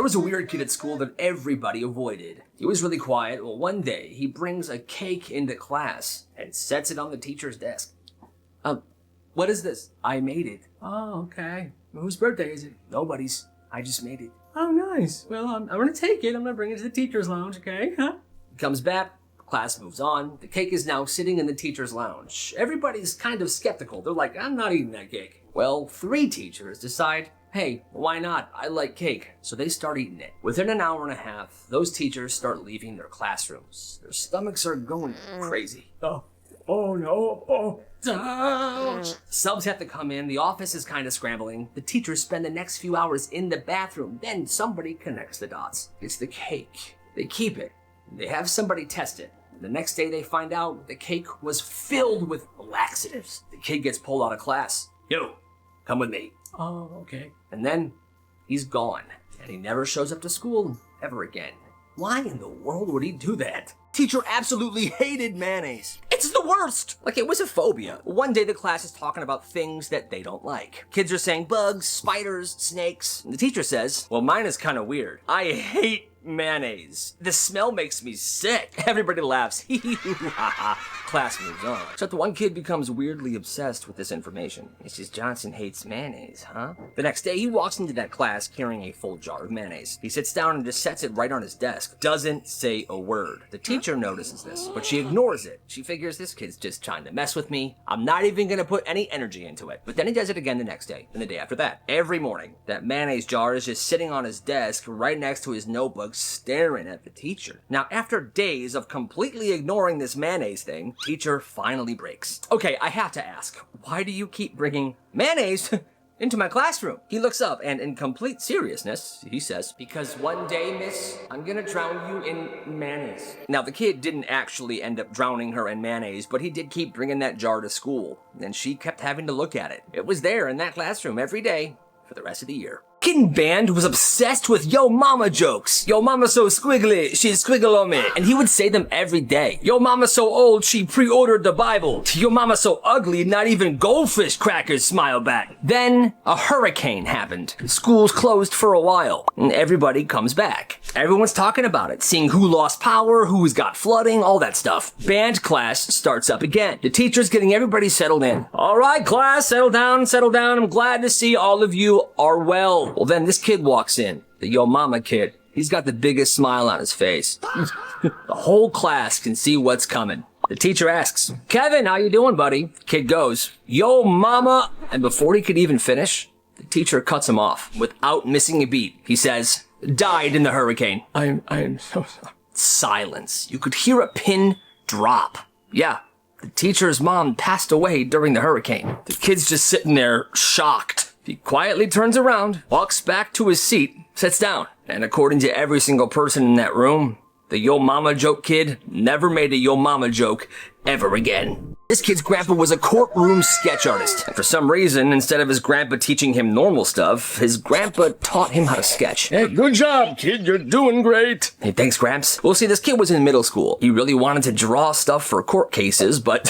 was a weird kid at school that everybody avoided. He was really quiet. Well, one day, he brings a cake into class and sets it on the teacher's desk. What is this? I made it. Oh, okay. Whose birthday is it? Nobody's. I just made it. Oh, nice. Well, I'm gonna take it. I'm gonna bring it to the teacher's lounge, okay? Huh? He comes back. Class moves on. The cake is now sitting in the teacher's lounge. Everybody's kind of skeptical. They're like, I'm not eating that cake. Well, 3 teachers decide, hey, why not? I like cake. So they start eating it. Within an hour and a half, those teachers start leaving their classrooms. Their stomachs are going crazy. Oh no. Subs have to come in. The office is kind of scrambling. The teachers spend the next few hours in the bathroom. Then somebody connects the dots. It's the cake. They keep it. They have somebody test it. The next day they find out the cake was filled with laxatives. The kid gets pulled out of class. Yo, come with me. Oh, okay. And then he's gone. And he never shows up to school ever again. Why in the world would he do that? Teacher absolutely hated mayonnaise. It's the worst! Like it was a phobia. One day the class is talking about things that they don't like. Kids are saying bugs, spiders, snakes. And the teacher says, well, mine is kind of weird. I hate mayonnaise. The smell makes me sick. Everybody laughs. Class moves on. Except one kid becomes weirdly obsessed with this information. Mrs. Johnson hates mayonnaise, huh? The next day, he walks into that class carrying a full jar of mayonnaise. He sits down and just sets it right on his desk. Doesn't say a word. The teacher notices this, but she ignores it. She figures this kid's just trying to mess with me. I'm not even gonna put any energy into it. But then he does it again the next day, and the day after that. Every morning, that mayonnaise jar is just sitting on his desk right next to his notebook, staring at the teacher. Now, after days of completely ignoring this mayonnaise thing, teacher finally breaks. Okay, I have to ask, why do you keep bringing mayonnaise into my classroom? He looks up and in complete seriousness, he says, because one day, miss, I'm gonna drown you in mayonnaise. Now, the kid didn't actually end up drowning her in mayonnaise, but he did keep bringing that jar to school, and she kept having to look at it. It was there in that classroom every day for the rest of the year. Kid in band was obsessed with Yo Mama jokes. Yo Mama so squiggly, she squiggle on me. And he would say them every day. Yo Mama so old, she pre-ordered the Bible. Yo Mama so ugly, not even goldfish crackers smile back. Then a hurricane happened. Schools closed for a while, and everybody comes back. Everyone's talking about it, seeing who lost power, who's got flooding, all that stuff. Band class starts up again. The teacher's getting everybody settled in. All right, class, settle down, settle down. I'm glad to see all of you are well. Well, then this kid walks in, the Yo Mama kid. He's got the biggest smile on his face. The whole class can see what's coming. The teacher asks, Kevin, how you doing, buddy? Kid goes, Yo Mama. And before he could even finish, the teacher cuts him off without missing a beat. He says, died in the hurricane. I am so sorry. Silence. You could hear a pin drop. Yeah, the teacher's mom passed away during the hurricane. The kid's just sitting there, shocked. He quietly turns around, walks back to his seat, sits down. And according to every single person in that room, the Yo Mama joke kid never made a Yo Mama joke ever again. This kid's grandpa was a courtroom sketch artist. And for some reason, instead of his grandpa teaching him normal stuff, his grandpa taught him how to sketch. Hey, good job, kid. You're doing great. Hey, thanks, Gramps. Well, see, this kid was in middle school. He really wanted to draw stuff for court cases, but,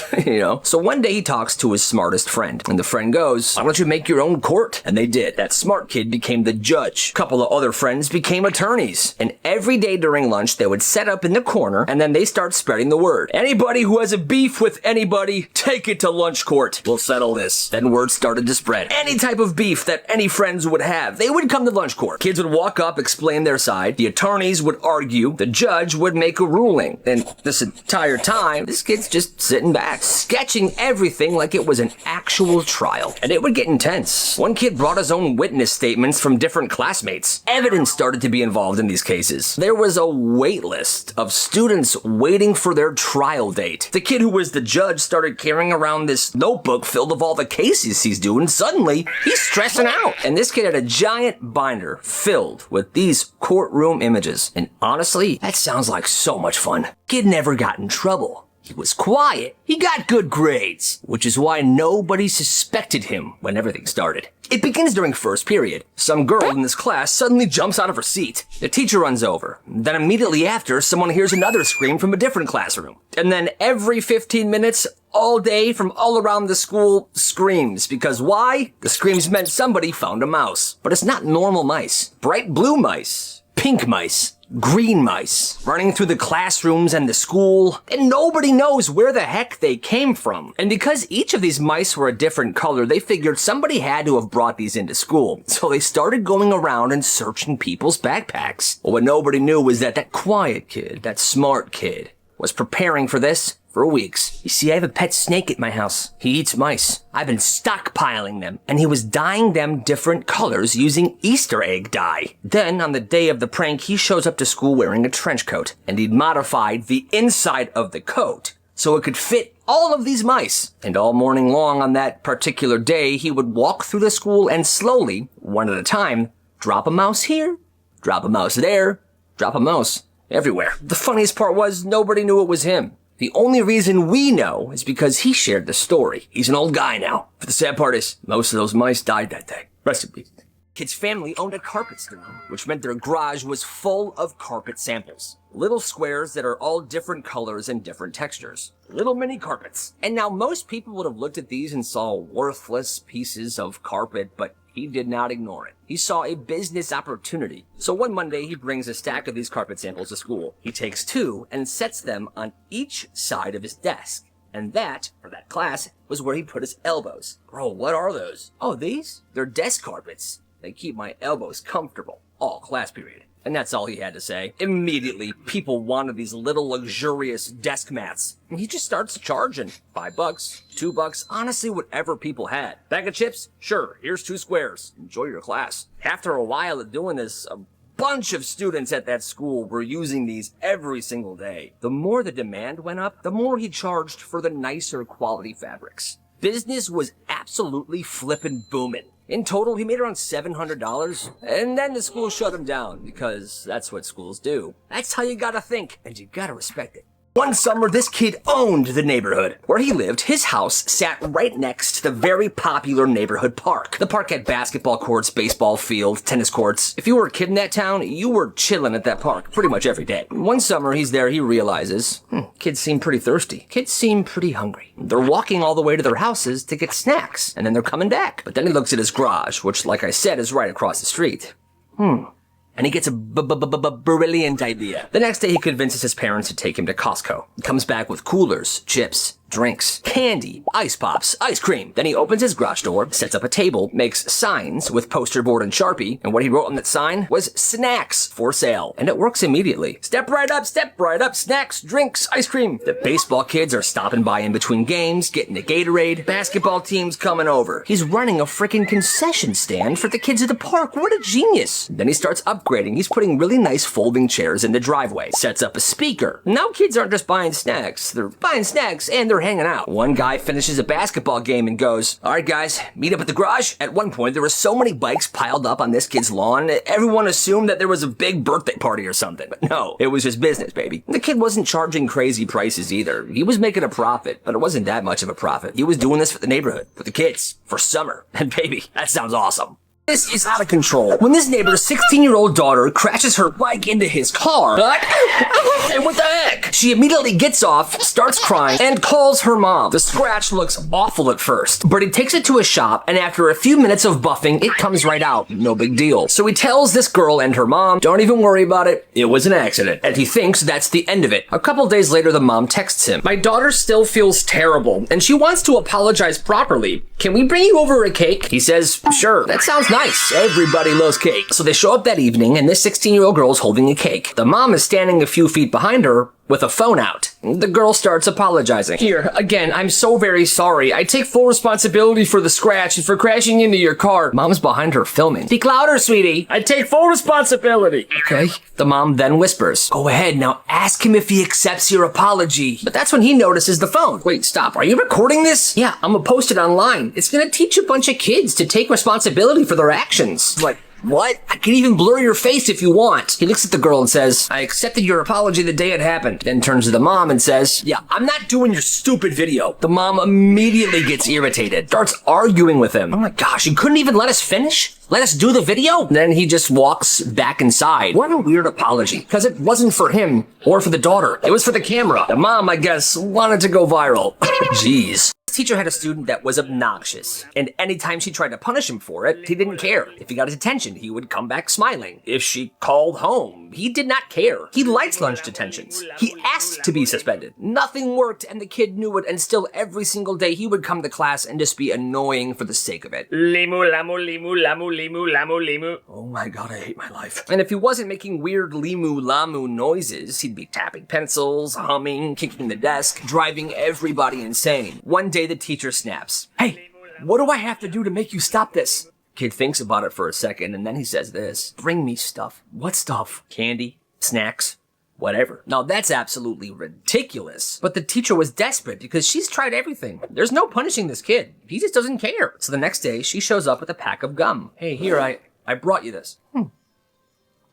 So one day he talks to his smartest friend. And the friend goes, why don't you make your own court? And they did. That smart kid became the judge. A couple of other friends became attorneys. And every day during lunch, they would set up in the corner, and then they start spreading the word. Anybody who has a beef with anybody, take it to lunch court. We'll settle this. Then word started to spread. Any type of beef that any friends would have, they would come to lunch court. Kids would walk up, explain their side. The attorneys would argue. The judge would make a ruling. And this entire time, this kid's just sitting back, sketching everything like it was an actual trial. And it would get intense. One kid brought his own witness statements from different classmates. Evidence started to be involved in these cases. There was a wait list of students waiting for their trial date. The kid who was the judge started carrying around this notebook filled with all the cases he's doing. Suddenly, he's stressing out. And this kid had a giant binder filled with these courtroom images. And honestly, that sounds like so much fun. Kid never got in trouble. He was quiet. He got good grades, which is why nobody suspected him when everything started. It begins during first period. Some girl in this class suddenly jumps out of her seat. The teacher runs over. Then immediately after, someone hears another scream from a different classroom. And then every 15 minutes, all day, from all around the school, screams. Because why? The screams meant somebody found a mouse. But it's not normal mice. Bright blue mice. pink mice, green mice, running through the classrooms and the school, and nobody knows where the heck they came from. And because each of these mice were a different color, they figured somebody had to have brought these into school. So they started going around and searching people's backpacks. Well, what nobody knew was that that quiet kid, that smart kid, was preparing for this for weeks. You see, I have a pet snake at my house. He eats mice. I've been stockpiling them, and he was dyeing them different colors using Easter egg dye. Then, on the day of the prank, he shows up to school wearing a trench coat, and he'd modified the inside of the coat so it could fit all of these mice. And all morning long on that particular day, he would walk through the school and slowly, one at a time, drop a mouse here, drop a mouse there, drop a mouse everywhere. The funniest part was nobody knew it was him. The only reason we know is because he shared the story. He's an old guy now. But the sad part is, most of those mice died that day. Rest in peace. Kid's family owned a carpet store, which meant their garage was full of carpet samples. Little squares that are all different colors and different textures. Little mini carpets. And now most people would have looked at these and saw worthless pieces of carpet, but he did not ignore it. He saw a business opportunity. So one Monday, he brings a stack of these carpet samples to school. He takes 2 and sets them on each side of his desk. And that, for that class, was where he put his elbows. Bro, what are those? Oh, these? They're desk carpets. They keep my elbows comfortable all class period. And that's all he had to say. Immediately, people wanted these little luxurious desk mats. And he just starts charging $5, $2, honestly, whatever people had. Bag of chips? Sure, here's 2 squares. Enjoy your class. After a while of doing this, a bunch of students at that school were using these every single day. The more the demand went up, the more he charged for the nicer quality fabrics. Business was absolutely flippin' booming. In total, he made around $700, and then the school shut him down, because that's what schools do. That's how you gotta think, and you gotta respect it. One summer, this kid owned the neighborhood. Where he lived, his house sat right next to the very popular neighborhood park. The park had basketball courts, baseball field, tennis courts. If you were a kid in that town, you were chilling at that park pretty much every day. One summer, he's there, he realizes, kids seem pretty thirsty. Kids seem pretty hungry. They're walking all the way to their houses to get snacks, and then they're coming back. But then he looks at his garage, which, like I said, is right across the street. And he gets a brilliant idea. The next day, he convinces his parents to take him to Costco. He comes back with coolers, chips, drinks, candy, ice pops, ice cream. Then he opens his garage door, sets up a table, makes signs with poster board and Sharpie, and what he wrote on that sign was snacks for sale. And it works immediately. Step right up, snacks, drinks, ice cream. The baseball kids are stopping by in between games, getting a Gatorade, basketball teams coming over. He's running a freaking concession stand for the kids at the park. What a genius. Then he starts upgrading. He's putting really nice folding chairs in the driveway, sets up a speaker. Now kids aren't just buying snacks, they're buying snacks and they're hanging out. One guy finishes a basketball game and goes, all right guys, meet up at the garage. At one point, there were so many bikes piled up on this kid's lawn, everyone assumed that there was a big birthday party or something. But no, it was just business, baby. The kid wasn't charging crazy prices either. He was making a profit, but it wasn't that much of a profit. He was doing this for the neighborhood, for the kids, for summer. And baby, that sounds awesome. This is out of control. When this neighbor's 16-year-old daughter crashes her bike into his car, and what the heck? She immediately gets off, starts crying, and calls her mom. The scratch looks awful at first, but he takes it to a shop, and after a few minutes of buffing, it comes right out. No big deal. So he tells this girl and her mom, don't even worry about it. It was an accident. And he thinks that's the end of it. A couple days later, the mom texts him. My daughter still feels terrible, and she wants to apologize properly. Can we bring you over a cake? He says, sure. That sounds nice. Everybody loves cake. So they show up that evening, and this 16-year-old girl's holding a cake. The mom is standing a few feet behind her with a phone out. The girl starts apologizing. Here, again, I'm so very sorry. I take full responsibility for the scratch and for crashing into your car. Mom's behind her filming. Speak louder, sweetie. I take full responsibility. Okay. The mom then whispers, go ahead, now ask him if he accepts your apology. But that's when he notices the phone. Wait, stop. Are you recording this? Yeah, I'm gonna post it online. It's gonna teach a bunch of kids to take responsibility for their actions. Like, what? I can even blur your face if you want. He looks at the girl and says, I accepted your apology the day it happened. Then turns to the mom and says, yeah, I'm not doing your stupid video. The mom immediately gets irritated, starts arguing with him. Oh my gosh, you couldn't even let us finish? Let us do the video? Then he just walks back inside. What a weird apology. Because it wasn't for him or for the daughter. It was for the camera. The mom, I guess, wanted to go viral. Jeez. teacher had a student that was obnoxious, and anytime she tried to punish him for it, he didn't care. If he got his attention, he would come back smiling. If she called home, he did not care. He liked lunch detentions. He asked to be suspended. Nothing worked, and the kid knew it, and still every single day he would come to class and just be annoying for the sake of it. Limu, lamu, limu, lamu, limu, lamu, limu. Oh my god, I hate my life. And if he wasn't making weird limu lamu noises, he'd be tapping pencils, humming, kicking the desk, driving everybody insane. One day the teacher snaps. Hey, what do I have to do to make you stop this? Kid thinks about it for a second, and then he says this. Bring me stuff. What stuff? Candy, snacks, whatever. Now that's absolutely ridiculous. But the teacher was desperate because she's tried everything. There's no punishing this kid. He just doesn't care. So the next day, she shows up with a pack of gum. Hey, here, I brought you this.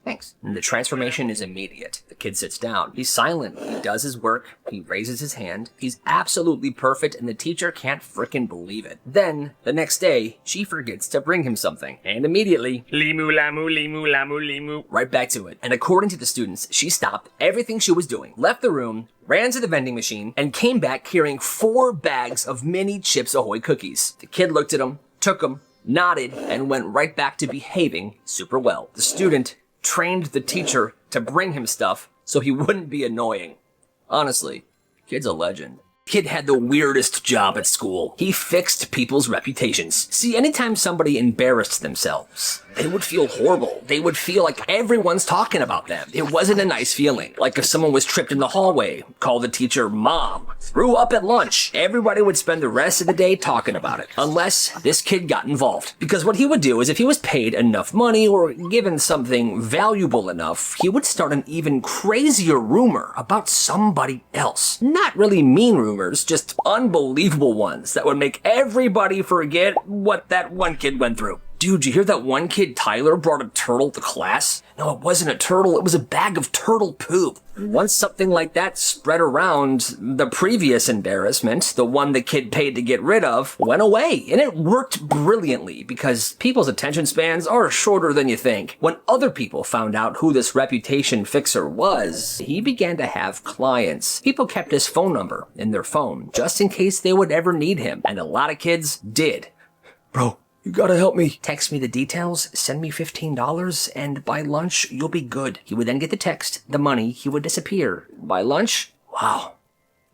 Thanks. And the transformation is immediate. The kid sits down. He's silent. He does his work. He raises his hand. He's absolutely perfect, and the teacher can't frickin' believe it. Then, the next day, she forgets to bring him something. And immediately, Limu, lamu, limu, lamu, limu. right back to it. And according to the students, she stopped everything she was doing, left the room, ran to the vending machine, and came back carrying 4 bags of mini Chips Ahoy cookies. The kid looked at them, took them, nodded, and went right back to behaving super well. The student trained the teacher to bring him stuff so he wouldn't be annoying. Honestly, kid's a legend. Kid had the weirdest job at school. He fixed people's reputations. See, anytime somebody embarrassed themselves, they would feel horrible. They would feel like everyone's talking about them. It wasn't a nice feeling. Like if someone was tripped in the hallway, called the teacher mom, threw up at lunch, everybody would spend the rest of the day talking about it. Unless this kid got involved. Because what he would do is if he was paid enough money or given something valuable enough, he would start an even crazier rumor about somebody else. Not really mean rumors, just unbelievable ones that would make everybody forget what that one kid went through. Dude, you hear that one kid, Tyler, brought a turtle to class? No, it wasn't a turtle, it was a bag of turtle poop. Once something like that spread around, the previous embarrassment, the one the kid paid to get rid of, went away. And it worked brilliantly because people's attention spans are shorter than you think. When other people found out who this reputation fixer was, he began to have clients. People kept his phone number in their phone just in case they would ever need him. And a lot of kids did. Bro, you gotta help me. Text me the details, send me $15, and by lunch, you'll be good. He would then get the text, the money, he would disappear. By lunch, wow.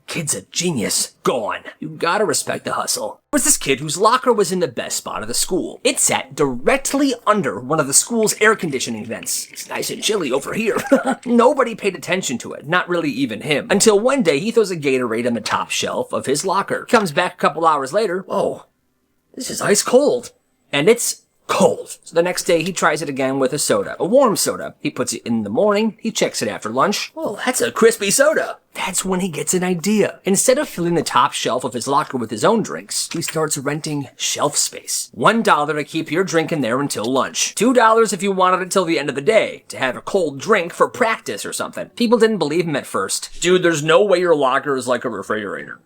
Kid's a genius. Gone. You gotta respect the hustle. There was this kid whose locker was in the best spot of the school. It sat directly under one of the school's air conditioning vents. It's nice and chilly over here. Nobody paid attention to it, not really even him. Until one day he throws a Gatorade on the top shelf of his locker. Comes back a couple hours later. Whoa, this is ice cold. And it's cold. So the next day he tries it again with a soda, a warm soda. He puts it in the morning, he checks it after lunch. Well, that's a crispy soda. That's when he gets an idea. Instead of filling the top shelf of his locker with his own drinks, he starts renting shelf space. $1 to keep your drink in there until lunch. $2 if you wanted it till the end of the day, to have a cold drink for practice or something. People didn't believe him at first. Dude, there's no way your locker is like a refrigerator.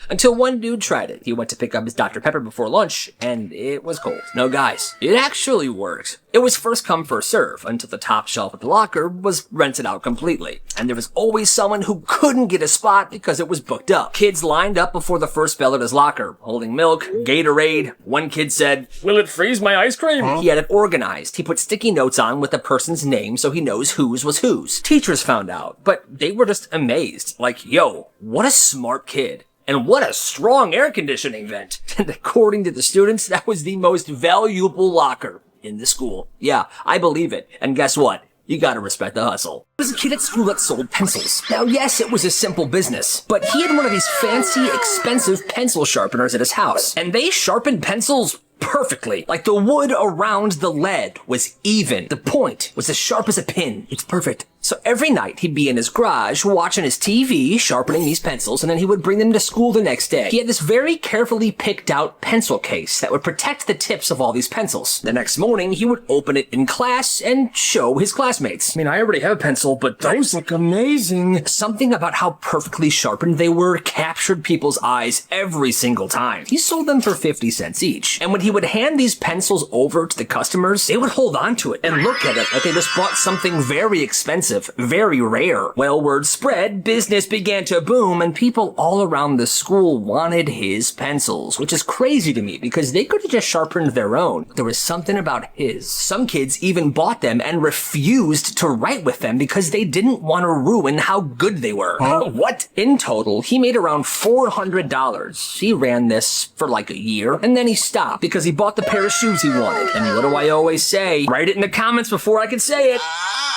Until one dude tried it. He went to pick up his Dr. Pepper before lunch, and it was cold. No, guys, it actually worked. It was first come, first serve, until the top shelf of the locker was rented out completely. And there was always someone who couldn't get a spot because it was booked up. Kids lined up before the first bell at his locker, holding milk, Gatorade. One kid said, "Will it freeze my ice cream?" He had it organized. He put sticky notes on with the person's name so he knows whose was whose. Teachers found out, but they were just amazed. Like, yo, what a smart kid. And what a strong air conditioning vent. And according to the students, that was the most valuable locker in the school. Yeah, I believe it. And guess what? You gotta respect the hustle. There was a kid at school that sold pencils. Now, yes, it was a simple business, but he had one of these fancy, expensive pencil sharpeners at his house. And they sharpened pencils perfectly. Like the wood around the lead was even. The point was as sharp as a pin. It's perfect. So every night he'd be in his garage watching his TV, sharpening these pencils, and then he would bring them to school the next day. He had this very carefully picked out pencil case that would protect the tips of all these pencils. The next morning he would open it in class and show his classmates. I mean, I already have a pencil, but those look amazing. Something about how perfectly sharpened they were captured people's eyes every single time. He sold them for 50 cents each. And when he would hand these pencils over to the customers, they would hold on to it and look at it like they just bought something very expensive. expensive, very rare. Well, word spread, business began to boom, and people all around the school wanted his pencils, which is crazy to me because they could have just sharpened their own. There was something about his. Some kids even bought them and refused to write with them because they didn't want to ruin how good they were. What? In total, he made around $400. He ran this for like a year, and then he stopped because he bought the pair of shoes he wanted. And what do I always say? Write it in the comments before I can say it.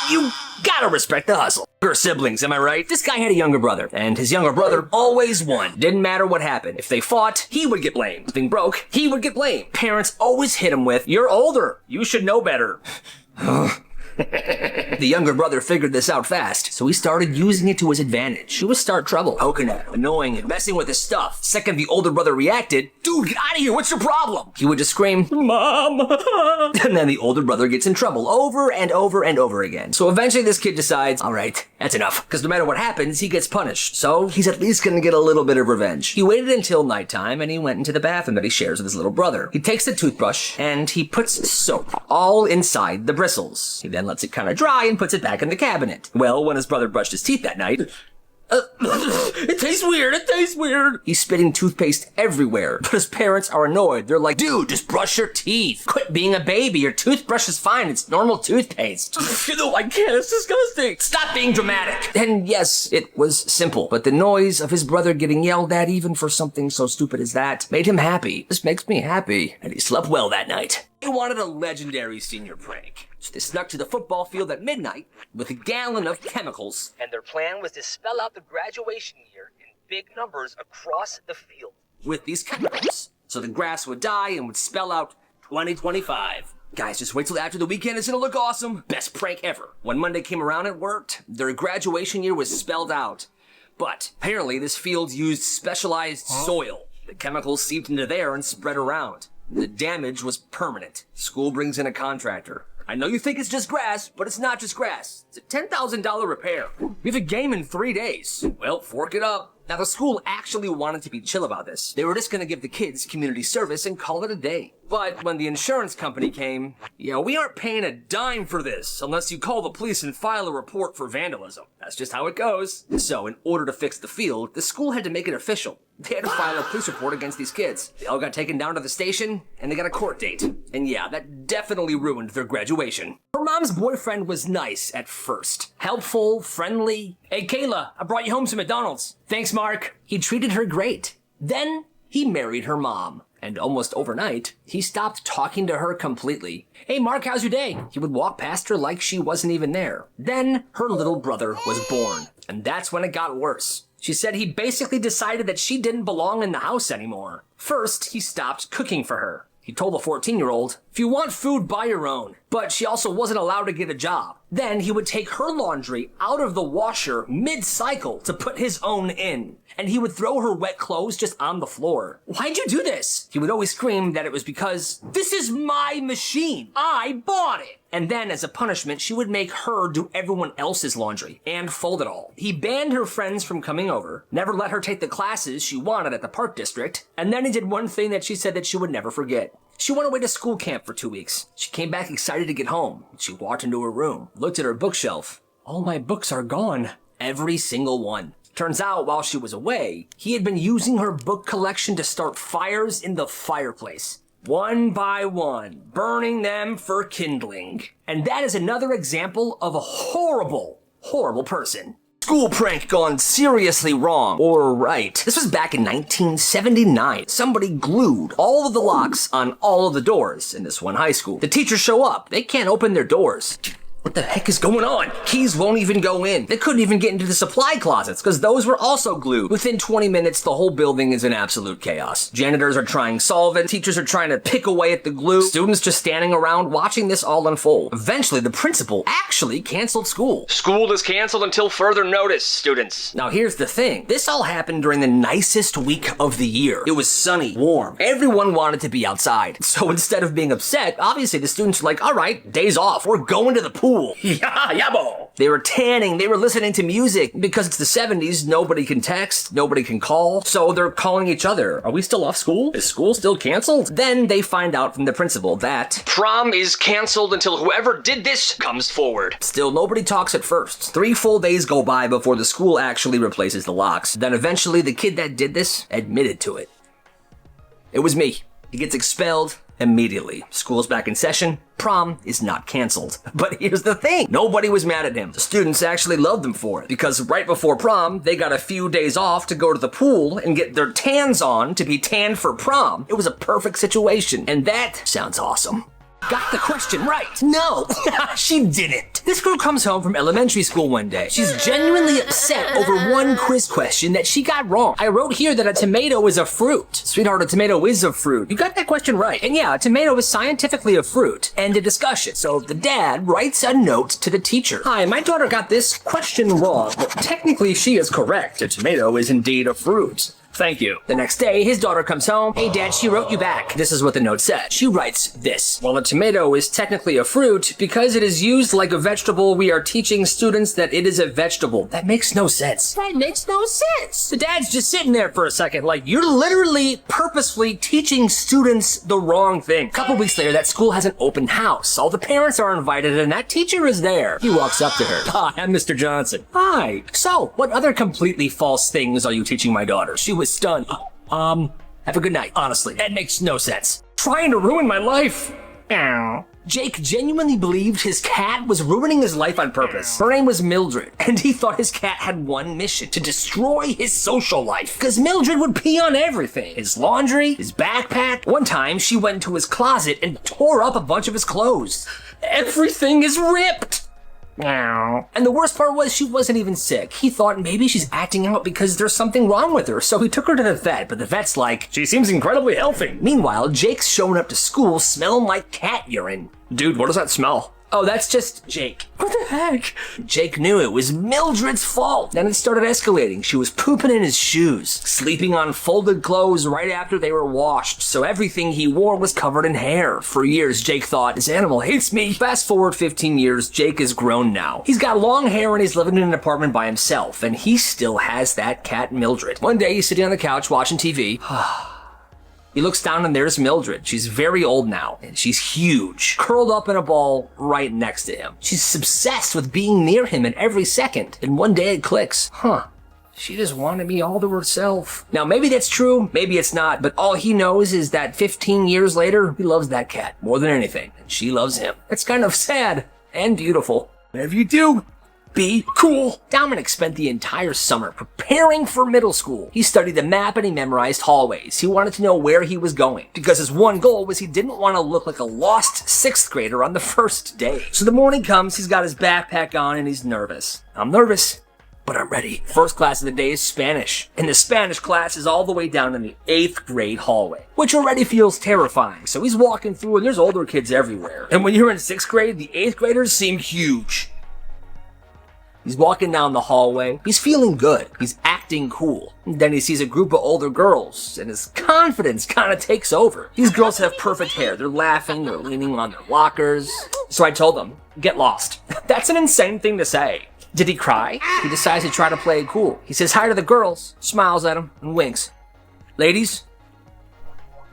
You gotta respect the hustle. Her siblings, am I right? This guy had a younger brother, and his younger brother always won. Didn't matter what happened. If they fought, he would get blamed. If something broke, he would get blamed. Parents always hit him with, "You're older. You should know better." The younger brother figured this out fast, so he started using it to his advantage. He would start trouble, poking at him, annoying him, messing with his stuff. Second the older brother reacted, "Dude, get out of here, what's your problem?" He would just scream, "Mom!" And then the older brother gets in trouble over and over and over again. So eventually this kid decides, all right, that's enough. Because no matter what happens, he gets punished. So he's at least gonna get a little bit of revenge. He waited until nighttime and he went into the bathroom that he shares with his little brother. He takes the toothbrush and he puts soap all inside the bristles. He then lets it kind of dry and puts it back in the cabinet. Well, when his brother brushed his teeth that night, it tastes weird. He's spitting toothpaste everywhere, but his parents are annoyed. They're like, "Dude, just brush your teeth. Quit being a baby. Your toothbrush is fine. It's normal toothpaste." No, I can't. It's disgusting. Stop being dramatic. And yes, it was simple, but the noise of his brother getting yelled at, even for something so stupid as that, made him happy. This makes me happy. And he slept well that night. He wanted a legendary senior prank. So they snuck to the football field at midnight with a gallon of chemicals, and their plan was to spell out the graduation year in big numbers across the field with these chemicals. So the grass would die and would spell out 2025. Guys, just wait till after the weekend. It's gonna look awesome. Best prank ever. When Monday came around, it worked. Their graduation year was spelled out. But apparently this field used specialized soil. The chemicals seeped into there and spread around. The damage was permanent. School brings in a contractor. I know you think it's just grass, but it's not just grass. It's a $10,000 repair. We have a game in 3 days. Well, fork it up. Now, the school actually wanted to be chill about this. They were just gonna give the kids community service and call it a day. But when the insurance company came, we aren't paying a dime for this unless you call the police and file a report for vandalism. That's just how it goes. So, in order to fix the field, the school had to make it official. They had to file a police report against these kids. They all got taken down to the station, and they got a court date. And that definitely ruined their graduation. Her mom's boyfriend was nice at first. Helpful, friendly. "Hey, Kayla, I brought you home some McDonald's." "Thanks, Mark." He treated her great. Then he married her mom. And almost overnight, he stopped talking to her completely. "Hey, Mark, how's your day?" He would walk past her like she wasn't even there. Then her little brother was born. And that's when it got worse. She said he basically decided that she didn't belong in the house anymore. First, he stopped cooking for her. He told the 14-year-old, "If you want food, buy your own." But she also wasn't allowed to get a job. Then he would take her laundry out of the washer mid-cycle to put his own in. And he would throw her wet clothes just on the floor. "Why'd you do this?" He would always scream that it was because, "This is my machine. I bought it." And then, as a punishment, she would make her do everyone else's laundry and fold it all. He banned her friends from coming over, never let her take the classes she wanted at the park district, and then he did one thing that she said that she would never forget. She went away to school camp for 2 weeks. She came back excited to get home. She walked into her room, looked at her bookshelf. All my books are gone. Every single one. Turns out, while she was away, he had been using her book collection to start fires in the fireplace. One by one, burning them for kindling. And that is another example of a horrible, horrible person. School prank gone seriously wrong, or right. This was back in 1979. Somebody glued all of the locks on all of the doors in this one high school. The teachers show up. They can't open their doors. What the heck is going on? Keys won't even go in. They couldn't even get into the supply closets because those were also glued. Within 20 minutes, the whole building is in absolute chaos. Janitors are trying solvent. Teachers are trying to pick away at the glue. Students just standing around watching this all unfold. Eventually, the principal actually canceled school. "School is canceled until further notice, students." Now, here's the thing. This all happened during the nicest week of the year. It was sunny, warm. Everyone wanted to be outside. So instead of being upset, obviously the students were like, "All right, days off. We're going to the pool." Yabo! They were tanning, they were listening to music. Because it's the 70s, nobody can text, nobody can call, so they're calling each other. Are we still off school? Is school still canceled? Then they find out from the principal that prom is canceled until whoever did this comes forward. Still, nobody talks at first. 3 full days go by before the school actually replaces the locks. Then eventually the kid that did this admitted to it. It was me. He gets expelled immediately. School's back in session. Prom is not canceled. But here's the thing. Nobody was mad at him. The students actually loved him for it because right before prom, they got a few days off to go to the pool and get their tans on to be tanned for prom. It was a perfect situation. And that sounds awesome. Got the question right. No, she didn't. This girl comes home from elementary school one day. She's genuinely upset over one quiz question that she got wrong. I wrote here that a tomato is a fruit. Sweetheart, a tomato is a fruit. You got that question right. And yeah, a tomato is scientifically a fruit. End of discussion. So the dad writes a note to the teacher. Hi, my daughter got this question wrong, but technically she is correct. A tomato is indeed a fruit. Thank you. The next day, his daughter comes home. Hey, Dad, she wrote you back. This is what the note said. She writes this. While a tomato is technically a fruit, because it is used like a vegetable, we are teaching students that it is a vegetable. That makes no sense. That makes no sense. The dad's just sitting there for a second, like, you're literally purposefully teaching students the wrong thing. A couple weeks later, that school has an open house. All the parents are invited, and that teacher is there. He walks up to her. Hi, I'm Mr. Johnson. Hi. So, what other completely false things are you teaching my daughter? She was stunned. Have a good night. Honestly, that makes no sense. Trying to ruin my life. Ow. Jake genuinely believed his cat was ruining his life on purpose. Her name was Mildred, and he thought his cat had one mission: to destroy his social life. Because Mildred would pee on everything. His laundry, his backpack. One time, she went into his closet and tore up a bunch of his clothes. Everything is ripped. And the worst part was she wasn't even sick. He thought maybe she's acting out because there's something wrong with her, so he took her to the vet, but the vet's like, she seems incredibly healthy. Meanwhile, Jake's showing up to school smelling like cat urine. Dude, what does that smell? Oh, that's just Jake. What the heck? Jake knew it was Mildred's fault. Then it started escalating. She was pooping in his shoes, sleeping on folded clothes right after they were washed, so everything he wore was covered in hair. For years, Jake thought, this animal hates me. Fast forward 15 years, Jake is grown now. He's got long hair and he's living in an apartment by himself, and he still has that cat Mildred. One day, he's sitting on the couch watching TV. He looks down and there's Mildred. She's very old now, and she's huge, curled up in a ball right next to him. She's obsessed with being near him in every second, and one day it clicks. She just wanted me all to herself. Now, maybe that's true, maybe it's not, but all he knows is that 15 years later, he loves that cat more than anything, and she loves him. It's kind of sad and beautiful. Whatever you do, be cool. Dominic spent the entire summer preparing for middle school. He studied the map and he memorized hallways. He wanted to know where he was going because his one goal was he didn't want to look like a lost 6th grader on the first day. So the morning comes, he's got his backpack on and he's nervous. I'm nervous, but I'm ready. First class of the day is Spanish, and the Spanish class is all the way down in the 8th grade hallway, which already feels terrifying. So he's walking through and there's older kids everywhere. And when you're in 6th grade, the 8th graders seem huge. He's walking down the hallway. He's feeling good. He's acting cool. And then he sees a group of older girls, and his confidence kind of takes over. These girls have perfect hair. They're laughing. They're leaning on their lockers. So I told them, get lost. That's an insane thing to say. Did he cry? He decides to try to play it cool. He says hi to the girls, smiles at them, and winks. Ladies?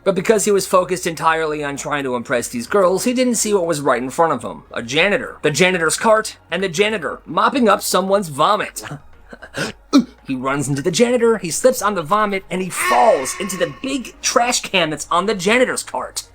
But because he was focused entirely on trying to impress these girls, he didn't see what was right in front of him. A janitor, the janitor's cart, and the janitor mopping up someone's vomit. He runs into the janitor, he slips on the vomit, and he falls into the big trash can that's on the janitor's cart.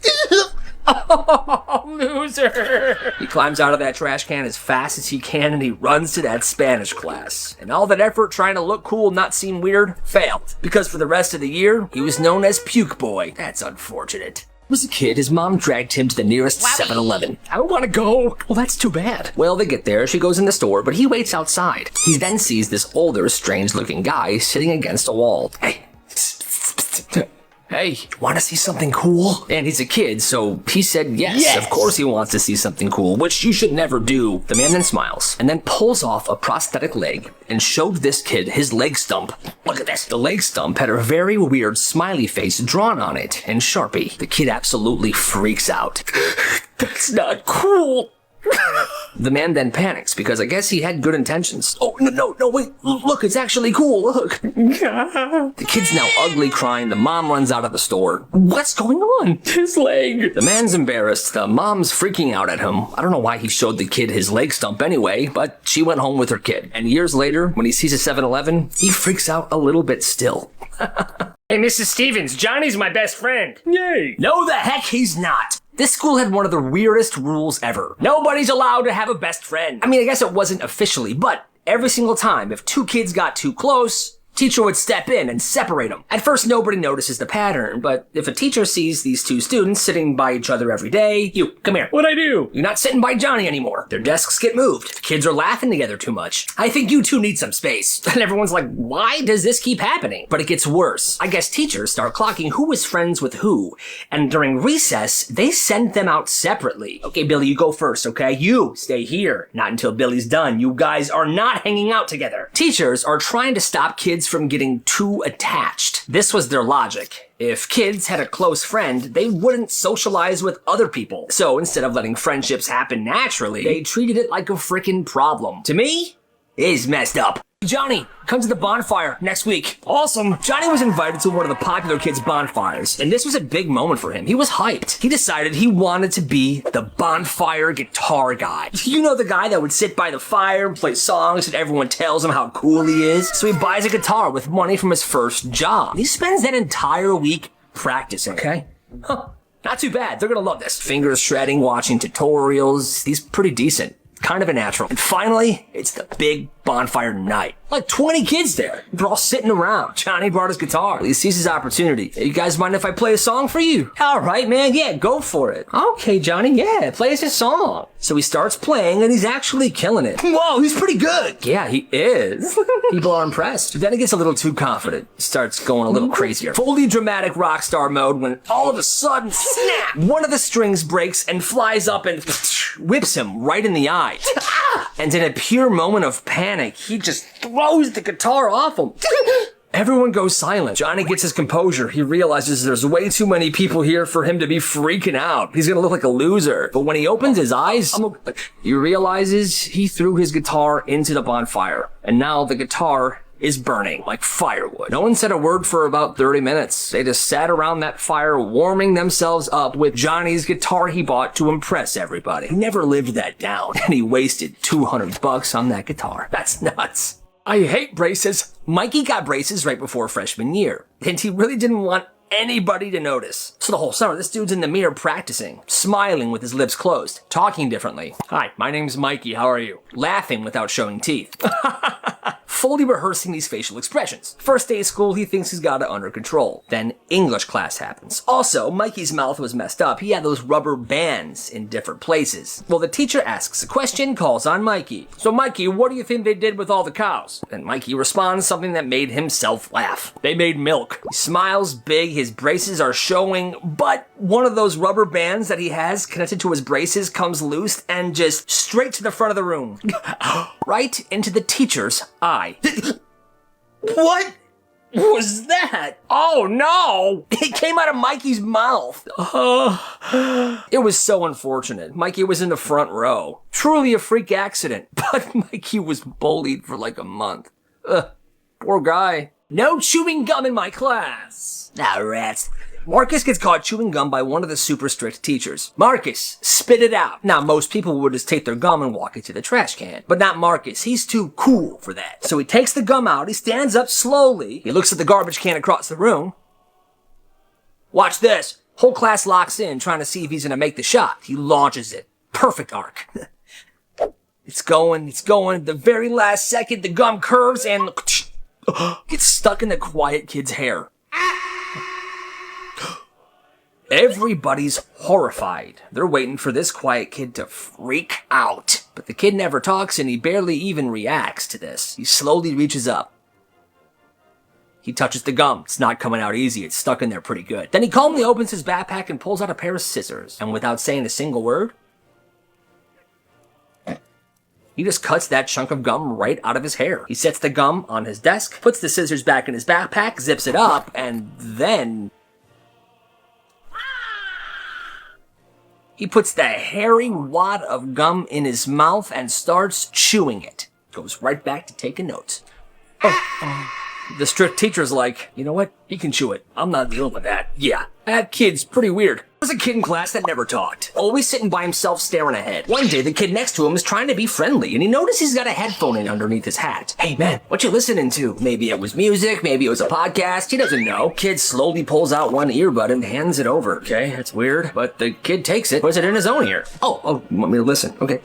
Oh, loser! He climbs out of that trash can as fast as he can and he runs to that Spanish class. And all that effort trying to look cool, not seem weird, failed. Because for the rest of the year, he was known as Puke Boy. That's unfortunate. Was a kid, his mom dragged him to the nearest 7-Eleven. I don't want to go. Well, that's too bad. Well, they get there, she goes in the store, but he waits outside. He then sees this older, strange-looking guy sitting against a wall. Hey, want to see something cool? And he's a kid, so he said yes. Of course he wants to see something cool, which you should never do. The man then smiles, and then pulls off a prosthetic leg and showed this kid his leg stump. Look at this. The leg stump had a very weird smiley face drawn on it in Sharpie. The kid absolutely freaks out. That's not cool. The man then panics because I guess he had good intentions. Oh, no, wait, look, it's actually cool, look. The kid's now ugly crying. The mom runs out of the store. What's going on? His leg. The man's embarrassed. The mom's freaking out at him. I don't know why he showed the kid his leg stump anyway, but she went home with her kid. And years later, when he sees a 7-Eleven, he freaks out a little bit still. Hey, Mrs. Stevens, Johnny's my best friend. Yay. No, the heck he's not. This school had one of the weirdest rules ever. Nobody's allowed to have a best friend. I mean, I guess it wasn't officially, but every single time, if two kids got too close, teacher would step in and separate them. At first, nobody notices the pattern, but if a teacher sees these two students sitting by each other every day, you, come here. What'd I do? You're not sitting by Johnny anymore. Their desks get moved. The kids are laughing together too much. I think you two need some space. And everyone's like, why does this keep happening? But it gets worse. I guess teachers start clocking who is friends with who. And during recess, they send them out separately. Okay, Billy, you go first, okay? You stay here. Not until Billy's done. You guys are not hanging out together. Teachers are trying to stop kids from getting too attached. This was their logic. If kids had a close friend, they wouldn't socialize with other people. So instead of letting friendships happen naturally, they treated it like a freaking problem. To me, it is messed up. Johnny, come to the bonfire next week. Awesome. Johnny was invited to one of the popular kids' bonfires, and this was a big moment for him. He was hyped. He decided he wanted to be the bonfire guitar guy. You know, the guy that would sit by the fire and play songs and everyone tells him how cool he is. So he buys a guitar with money from his first job. He spends that entire week practicing, okay? Huh. Not too bad. They're gonna love this. Fingers shredding, watching tutorials. He's pretty decent. Kind of a natural. And finally, it's the big bonfire night. Like 20 kids there. They're all sitting around. Johnny brought his guitar. He sees his opportunity. Hey, you guys mind if I play a song for you? All right, man. Yeah, go for it. Okay, Johnny. Yeah, play us a song. So he starts playing, and he's actually killing it. Whoa, he's pretty good. Yeah, he is. People are impressed. Then he gets a little too confident. He starts going a little crazier. Fully dramatic rock star mode when all of a sudden, snap! One of the strings breaks and flies up and whips him right in the eye. And in a pure moment of panic, he just throws the guitar off him. Everyone goes silent. Johnny gets his composure. He realizes there's way too many people here for him to be freaking out. He's gonna look like a loser. But when he opens his eyes, he realizes he threw his guitar into the bonfire. And now the guitar is burning like firewood. No one said a word for about 30 minutes. They just sat around that fire warming themselves up with Johnny's guitar he bought to impress everybody. He never lived that down, and he wasted $200 on that guitar. That's nuts. I hate braces. Mikey got braces right before freshman year, and he really didn't want anybody to notice. So the whole summer, this dude's in the mirror practicing, smiling with his lips closed, talking differently. Hi, my name's Mikey, how are you? Laughing without showing teeth. Fully rehearsing these facial expressions. First day of school, he thinks he's got it under control. Then English class happens. Also, Mikey's mouth was messed up. He had those rubber bands in different places. Well, the teacher asks a question, calls on Mikey. So Mikey, what do you think they did with all the cows? And Mikey responds something that made himself laugh. They made milk. He smiles big, his braces are showing, but one of those rubber bands that he has connected to his braces comes loose and just straight to the front of the room. Right into the teacher's eye. What was that? Oh no! It came out of Mikey's mouth. It was so unfortunate. Mikey was in the front row. Truly a freak accident. But Mikey was bullied for like a month. Poor guy. No chewing gum in my class. Ah, rats. Marcus gets caught chewing gum by one of the super strict teachers. Marcus, spit it out. Now, most people would just take their gum and walk it to the trash can. But not Marcus. He's too cool for that. So he takes the gum out, he stands up slowly, he looks at the garbage can across the room. Watch this. Whole class locks in, trying to see if he's gonna make the shot. He launches it. Perfect arc. It's going. The very last second, the gum curves and gets stuck in the quiet kid's hair. Everybody's horrified. They're waiting for this quiet kid to freak out. But the kid never talks and he barely even reacts to this. He slowly reaches up. He touches the gum. It's not coming out easy. It's stuck in there pretty good. Then he calmly opens his backpack and pulls out a pair of scissors. And without saying a single word, he just cuts that chunk of gum right out of his hair. He sets the gum on his desk, puts the scissors back in his backpack, zips it up, and then He puts the hairy wad of gum in his mouth and starts chewing it. Goes right back to taking notes. The strict teacher's like, you know what? He can chew it. I'm not dealing with that. Yeah, that kid's pretty weird. There was a kid in class that never talked, always sitting by himself staring ahead. One day, the kid next to him is trying to be friendly, and he noticed he's got a headphone in underneath his hat. Hey man, what you listening to? Maybe it was music, maybe it was a podcast, he doesn't know. Kid slowly pulls out one earbud and hands it over. Okay, that's weird, but the kid takes it, puts it in his own ear. Oh, you want me to listen? Okay.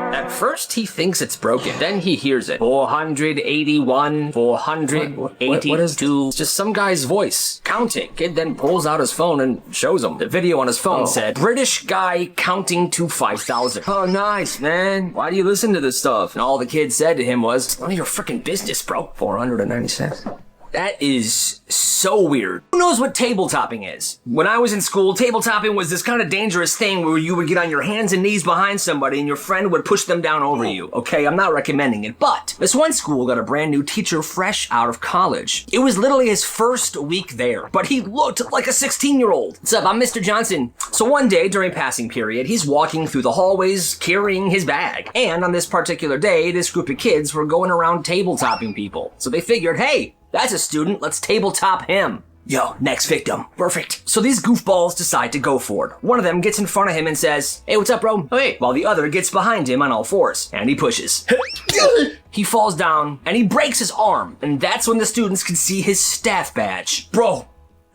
At first, he thinks it's broken. Then he hears it. 481, 482. What is this? It's just some guy's voice counting. Kid then pulls out his phone and shows him. The video on his phone said, British guy counting to 5,000. Oh, nice, man. Why do you listen to this stuff? And all the kid said to him was, none of your freaking business, bro. 496. That is so weird. Who knows what tabletopping is? When I was in school, tabletopping was this kind of dangerous thing where you would get on your hands and knees behind somebody and your friend would push them down over you. Okay, I'm not recommending it, but this one school got a brand new teacher fresh out of college. It was literally his first week there, but he looked like a 16-year-old. What's up? I'm Mr. Johnson. So one day during passing period, he's walking through the hallways carrying his bag. And on this particular day, this group of kids were going around tabletopping people. So they figured, hey, that's a student, let's tabletop him. Yo, next victim. Perfect. So these goofballs decide to go for it. One of them gets in front of him and says, hey, what's up, bro? Hey. While the other gets behind him on all fours, and he pushes. He falls down, and he breaks his arm, and that's when the students can see his staff badge. Bro,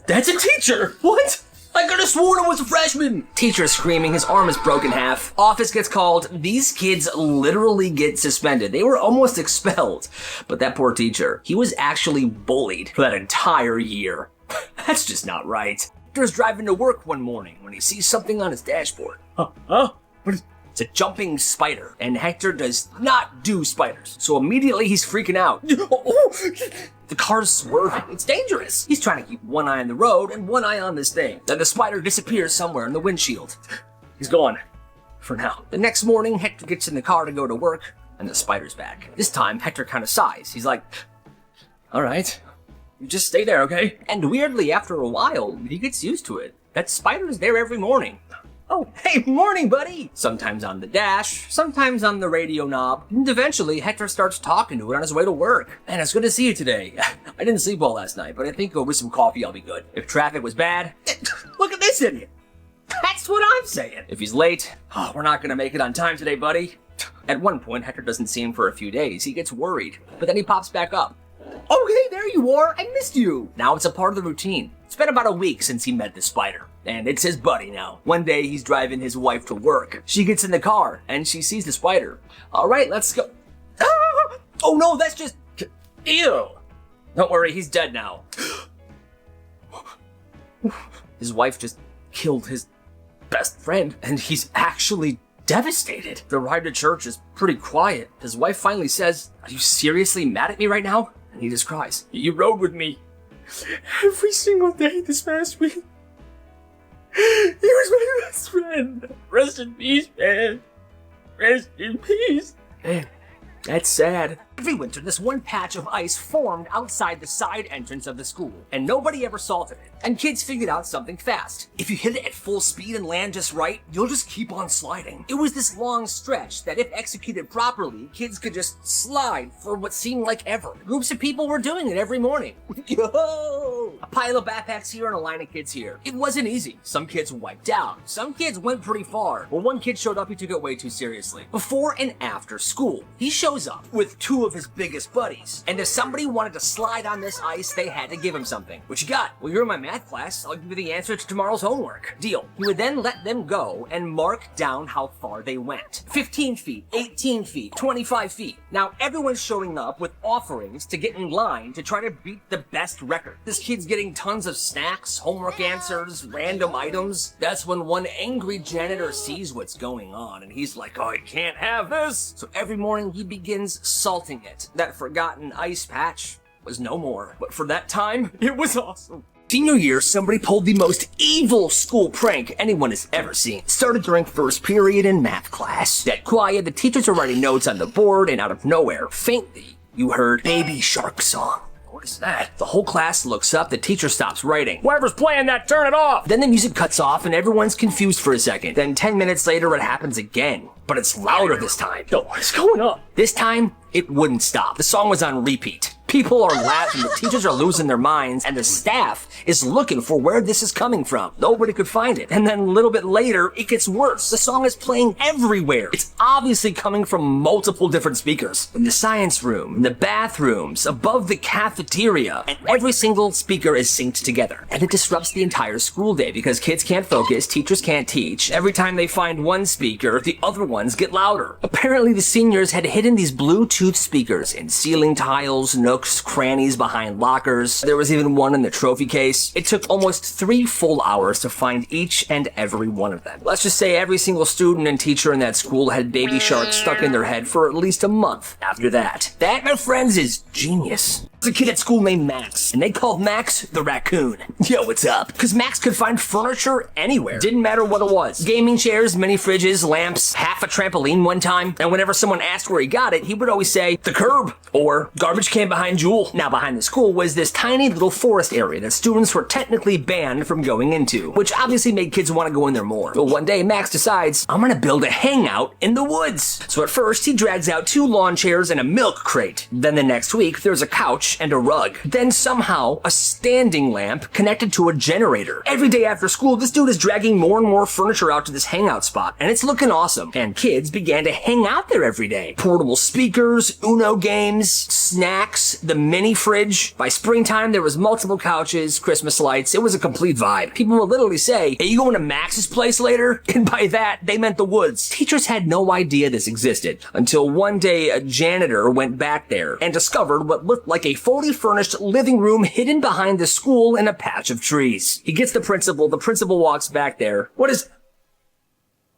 that's a teacher. What? I could have sworn it was a freshman. Teacher screaming, his arm is broken half. Office gets called. These kids literally get suspended. They were almost expelled. But that poor teacher, he was actually bullied for that entire year. That's just not right. Hector's driving to work one morning when he sees something on his dashboard. What is It's a jumping spider, and Hector does not do spiders. So immediately he's freaking out. The car's swerving. It's dangerous. He's trying to keep one eye on the road and one eye on this thing. Then the spider disappears somewhere in the windshield. He's gone. For now. The next morning, Hector gets in the car to go to work, and the spider's back. This time, Hector kind of sighs. He's like, all right, you just stay there, okay? And weirdly, after a while, he gets used to it. That spider's there every morning. Oh, hey, morning, buddy! Sometimes on the dash, sometimes on the radio knob. And eventually, Hector starts talking to it on his way to work. Man, it's good to see you today. I didn't sleep well last night, but I think over some coffee I'll be good. If traffic was bad, look at this idiot. That's what I'm saying. If he's late, we're not gonna make it on time today, buddy. At one point, Hector doesn't see him for a few days. He gets worried, but then he pops back up. Okay, there you are. I missed you. Now it's a part of the routine. It's been about a week since he met the spider, and it's his buddy now. One day he's driving his wife to work. She gets in the car, and she sees the spider. All right, let's go. Ah! Oh no, that's just... Ew. Don't worry, he's dead now. His wife just killed his best friend, and he's actually devastated. The ride to church is pretty quiet. His wife finally says, are you seriously mad at me right now? And he just cries. You rode with me every single day this past week. He was my best friend. Rest in peace, man. Rest in peace. Man, that's sad. Every winter, this one patch of ice formed outside the side entrance of the school, and nobody ever salted it. And kids figured out something fast. If you hit it at full speed and land just right, you'll just keep on sliding. It was this long stretch that if executed properly, kids could just slide for what seemed like ever. Groups of people were doing it every morning. Yo! A pile of backpacks here and a line of kids here. It wasn't easy. Some kids wiped out. Some kids went pretty far. When one kid showed up, he took it way too seriously. Before and after school, he shows up with two of his biggest buddies. And if somebody wanted to slide on this ice, they had to give him something. What you got? Well, you're in my math class. I'll give you the answer to tomorrow's homework. Deal. He would then let them go and mark down how far they went. 15 feet, 18 feet, 25 feet. Now, everyone's showing up with offerings to get in line to try to beat the best record. This kid's getting tons of snacks, homework answers, random items. That's when one angry janitor sees what's going on, and he's like, oh, I can't have this. So every morning he begins salting it. That forgotten ice patch was no more. But for that time, it was awesome. Senior year, somebody pulled the most evil school prank anyone has ever seen. It started during first period in math class. Dead quiet, the teachers are writing notes on the board, and out of nowhere, faintly, you heard Baby Shark Song. What is that? The whole class looks up, the teacher stops writing. Whoever's playing that, turn it off! Then the music cuts off and everyone's confused for a second. Then 10 minutes later, it happens again. But it's louder this time. Yo, what is going on? This time, it wouldn't stop. The song was on repeat. People are laughing, the teachers are losing their minds, and the staff is looking for where this is coming from. Nobody could find it. And then a little bit later, it gets worse. The song is playing everywhere. It's obviously coming from multiple different speakers. In the science room, in the bathrooms, above the cafeteria, and every single speaker is synced together. And it disrupts the entire school day because kids can't focus, teachers can't teach. Every time they find one speaker, the other ones get louder. Apparently, the seniors had hidden these Bluetooth speakers in ceiling tiles, nooks, crannies behind lockers. There was even one in the trophy case. It took almost 3 full hours to find each and every one of them. Let's just say every single student and teacher in that school had Baby Shark stuck in their head for at least a month after that. That, my friends, is genius. There's a kid at school named Max, and they called Max the raccoon. Yo, what's up? Because Max could find furniture anywhere. Didn't matter what it was. Gaming chairs, mini fridges, lamps, half a trampoline one time. And whenever someone asked where he got it, he would always say, the curb, or garbage can behind Jewel. Now behind the school was this tiny little forest area that students were technically banned from going into, which obviously made kids want to go in there more. But one day, Max decides, I'm gonna build a hangout in the woods. So at first, he drags out 2 lawn chairs and a milk crate. Then the next week, there's a couch and a rug. Then somehow, a standing lamp connected to a generator. Every day after school, this dude is dragging more and more furniture out to this hangout spot, and it's looking awesome. And kids began to hang out there every day. Portable speakers, Uno games, snacks, the mini fridge. By springtime, there was multiple couches, Christmas lights. It was a complete vibe. People would literally say, hey, you going to Max's place later? And by that, they meant the woods. Teachers had no idea this existed until one day a janitor went back there and discovered what looked like a fully furnished living room hidden behind the school in a patch of trees. He gets the principal walks back there. What is...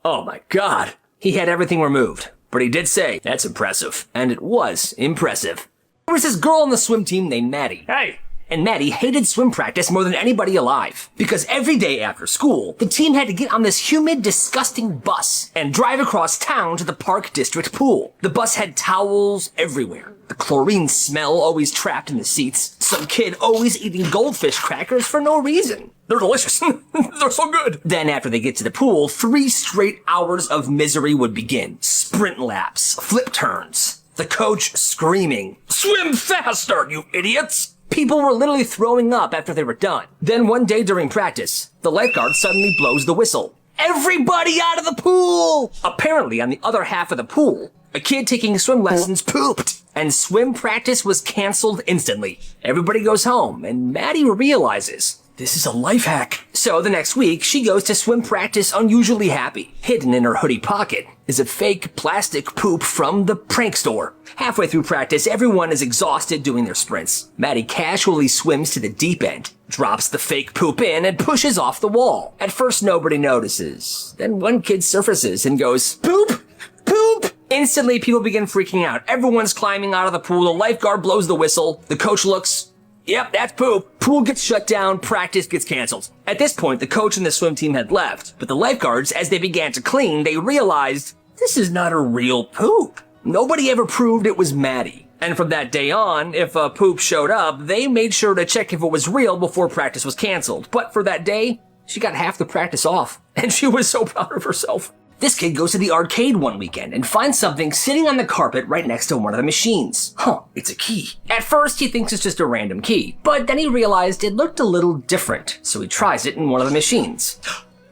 Oh my God. He had everything removed. But he did say, that's impressive. And it was impressive. There was this girl on the swim team named Maddie. Hey! And Maddie hated swim practice more than anybody alive. Because every day after school, the team had to get on this humid, disgusting bus and drive across town to the Park District pool. The bus had towels everywhere. The chlorine smell always trapped in the seats. Some kid always eating goldfish crackers for no reason. They're delicious. They're so good. Then after they get to the pool, 3 straight hours of misery would begin. Sprint laps, flip turns, the coach screaming, swim faster, you idiots! People were literally throwing up after they were done. Then one day during practice, the lifeguard suddenly blows the whistle. Everybody out of the pool! Apparently, on the other half of the pool, a kid taking swim lessons pooped, and swim practice was canceled instantly. Everybody goes home, and Maddie realizes, this is a life hack. So the next week, she goes to swim practice unusually happy. Hidden in her hoodie pocket is a fake plastic poop from the prank store. Halfway through practice, everyone is exhausted doing their sprints. Maddie casually swims to the deep end, drops the fake poop in, and pushes off the wall. At first, nobody notices. Then one kid surfaces and goes, poop! Poop! Instantly, people begin freaking out. Everyone's climbing out of the pool. The lifeguard blows the whistle. The coach looks, yep, that's poop. Pool gets shut down, practice gets canceled. At this point, the coach and the swim team had left, but the lifeguards, as they began to clean, they realized, this is not a real poop. Nobody ever proved it was Maddie. And from that day on, if a poop showed up, they made sure to check if it was real before practice was canceled. But for that day, she got half the practice off, and she was so proud of herself. This kid goes to the arcade one weekend and finds something sitting on the carpet right next to one of the machines. It's a key. At first, he thinks it's just a random key, but then he realized it looked a little different, so he tries it in one of the machines.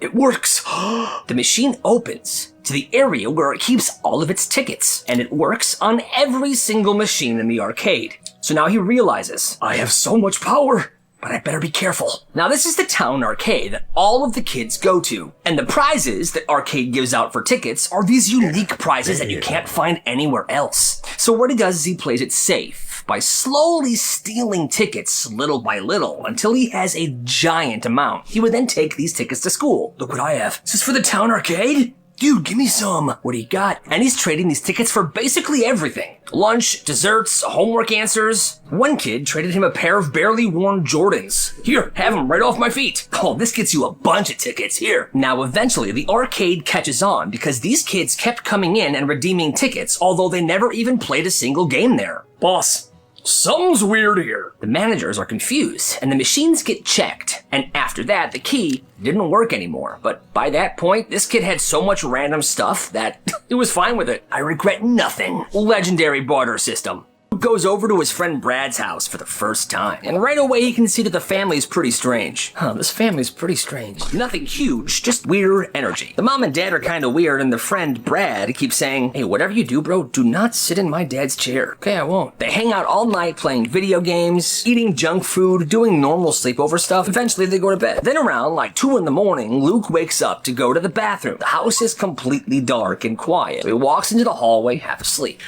It works! The machine opens to the area where it keeps all of its tickets, and it works on every single machine in the arcade. So now he realizes, I have so much power, but I better be careful. Now this is the town arcade that all of the kids go to, and the prizes that arcade gives out for tickets are these unique prizes that you can't find anywhere else. So what he does is he plays it safe by slowly stealing tickets little by little until he has a giant amount. He would then take these tickets to school. Look what I have. Is this for the town arcade? Dude, give me some. What do you got? And he's trading these tickets for basically everything. Lunch, desserts, homework answers. One kid traded him a pair of barely worn Jordans. Here, have them right off my feet. Oh, this gets you a bunch of tickets. Here. Now, eventually, the arcade catches on because these kids kept coming in and redeeming tickets, although they never even played a single game there. Boss, Something's weird here. The managers are confused, and the machines get checked. And after that, the key didn't work anymore. But by that point, this kid had so much random stuff that he was fine with it. I regret nothing. Legendary barter system. Goes over to his friend Brad's house for the first time. And right away he can see that the family's pretty strange. This family's pretty strange. Nothing huge, just weird energy. The mom and dad are kinda weird, and the friend Brad keeps saying, hey, whatever you do, bro, do not sit in my dad's chair. Okay, I won't. They hang out all night playing video games, eating junk food, doing normal sleepover stuff. Eventually they go to bed. Then around like 2 in the morning, Luke wakes up to go to the bathroom. The house is completely dark and quiet. He walks into the hallway half asleep.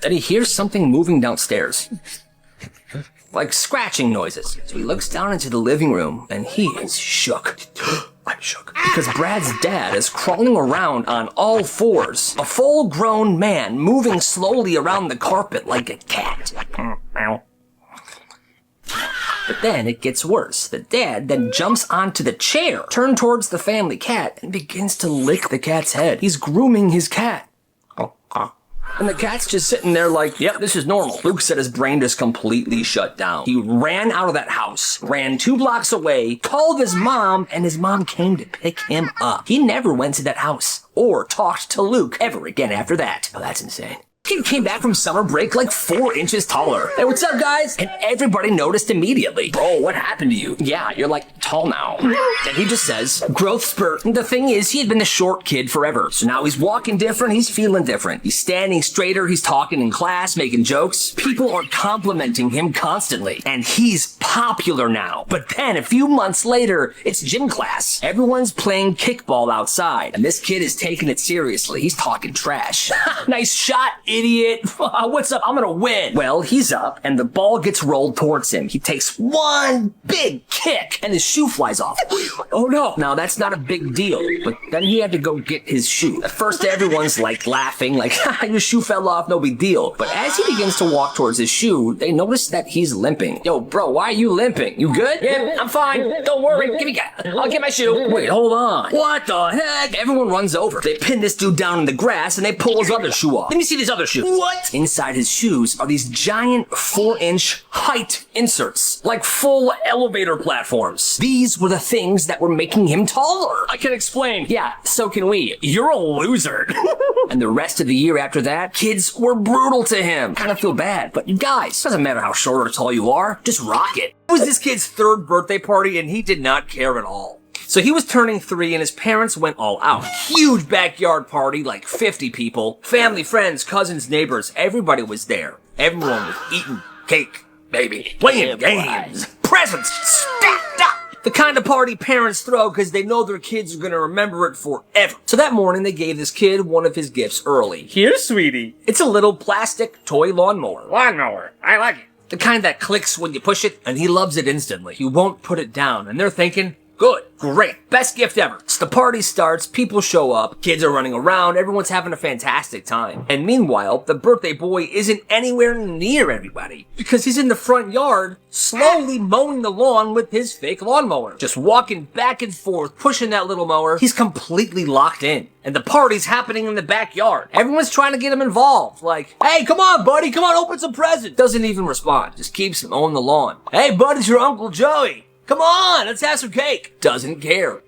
Then he hears something moving downstairs. Like scratching noises. So he looks down into the living room and he is shook. I'm shook. Because Brad's dad is crawling around on all fours. A full-grown man moving slowly around the carpet like a cat. But then it gets worse. The dad then jumps onto the chair, turned towards the family cat, and begins to lick the cat's head. He's grooming his cat. And the cat's just sitting there like, yep, this is normal. Luke said his brain just completely shut down. He ran out of that house, ran 2 blocks away, called his mom, and his mom came to pick him up. He never went to that house or talked to Luke ever again after that. Oh, that's insane. Kid came back from summer break like 4 inches taller. Hey, what's up, guys? And everybody noticed immediately. Bro, what happened to you? Yeah, you're like tall now. And he just says, growth spurt. And the thing is, he had been the short kid forever. So now he's walking different, he's feeling different. He's standing straighter, he's talking in class, making jokes. People are complimenting him constantly. And he's popular now. But then a few months later, it's gym class. Everyone's playing kickball outside. And this kid is taking it seriously. He's talking trash. Nice shot, idiot. What's up? I'm gonna win. Well, he's up and the ball gets rolled towards him. He takes one big kick and his shoe flies off. Oh no. Now that's not a big deal, but then he had to go get his shoe. At first everyone's like laughing, like, your shoe fell off, no big deal. But as he begins to walk towards his shoe, they notice that he's limping. Yo, bro, why are you limping? You good? Yeah, I'm fine. Don't worry. I'll get my shoe. Wait, hold on. What the heck? Everyone runs over. They pin this dude down in the grass and they pull his other shoe off. Let me see this other shoe. What? Inside his shoes are these giant 4-inch height inserts, like full elevator platforms. These were the things that were making him taller. I can explain. Yeah, so can we. You're a loser. And the rest of the year after that, kids were brutal to him. Kind of feel bad, but you guys, doesn't matter how short or tall you are, just rock it. It was this kid's 3rd birthday party and he did not care at all. So he was turning 3 and his parents went all out. Huge backyard party, like 50 people. Family, friends, cousins, neighbors, everybody was there. Everyone was eating cake, baby, playing games, presents stacked up. The kind of party parents throw because they know their kids are going to remember it forever. So that morning they gave this kid one of his gifts early. Here, sweetie. It's a little plastic toy lawnmower. Lawnmower. I like it. The kind that clicks when you push it, and he loves it instantly. He won't put it down, and they're thinking, good, great, best gift ever. So the party starts, people show up, kids are running around, everyone's having a fantastic time. And meanwhile, the birthday boy isn't anywhere near everybody because he's in the front yard, slowly mowing the lawn with his fake lawnmower. Just walking back and forth, pushing that little mower. He's completely locked in. And the party's happening in the backyard. Everyone's trying to get him involved. Like, hey, come on, buddy, come on, open some presents. Doesn't even respond, just keeps mowing the lawn. Hey, bud, it's your Uncle Joey. Come on, let's have some cake. Doesn't care.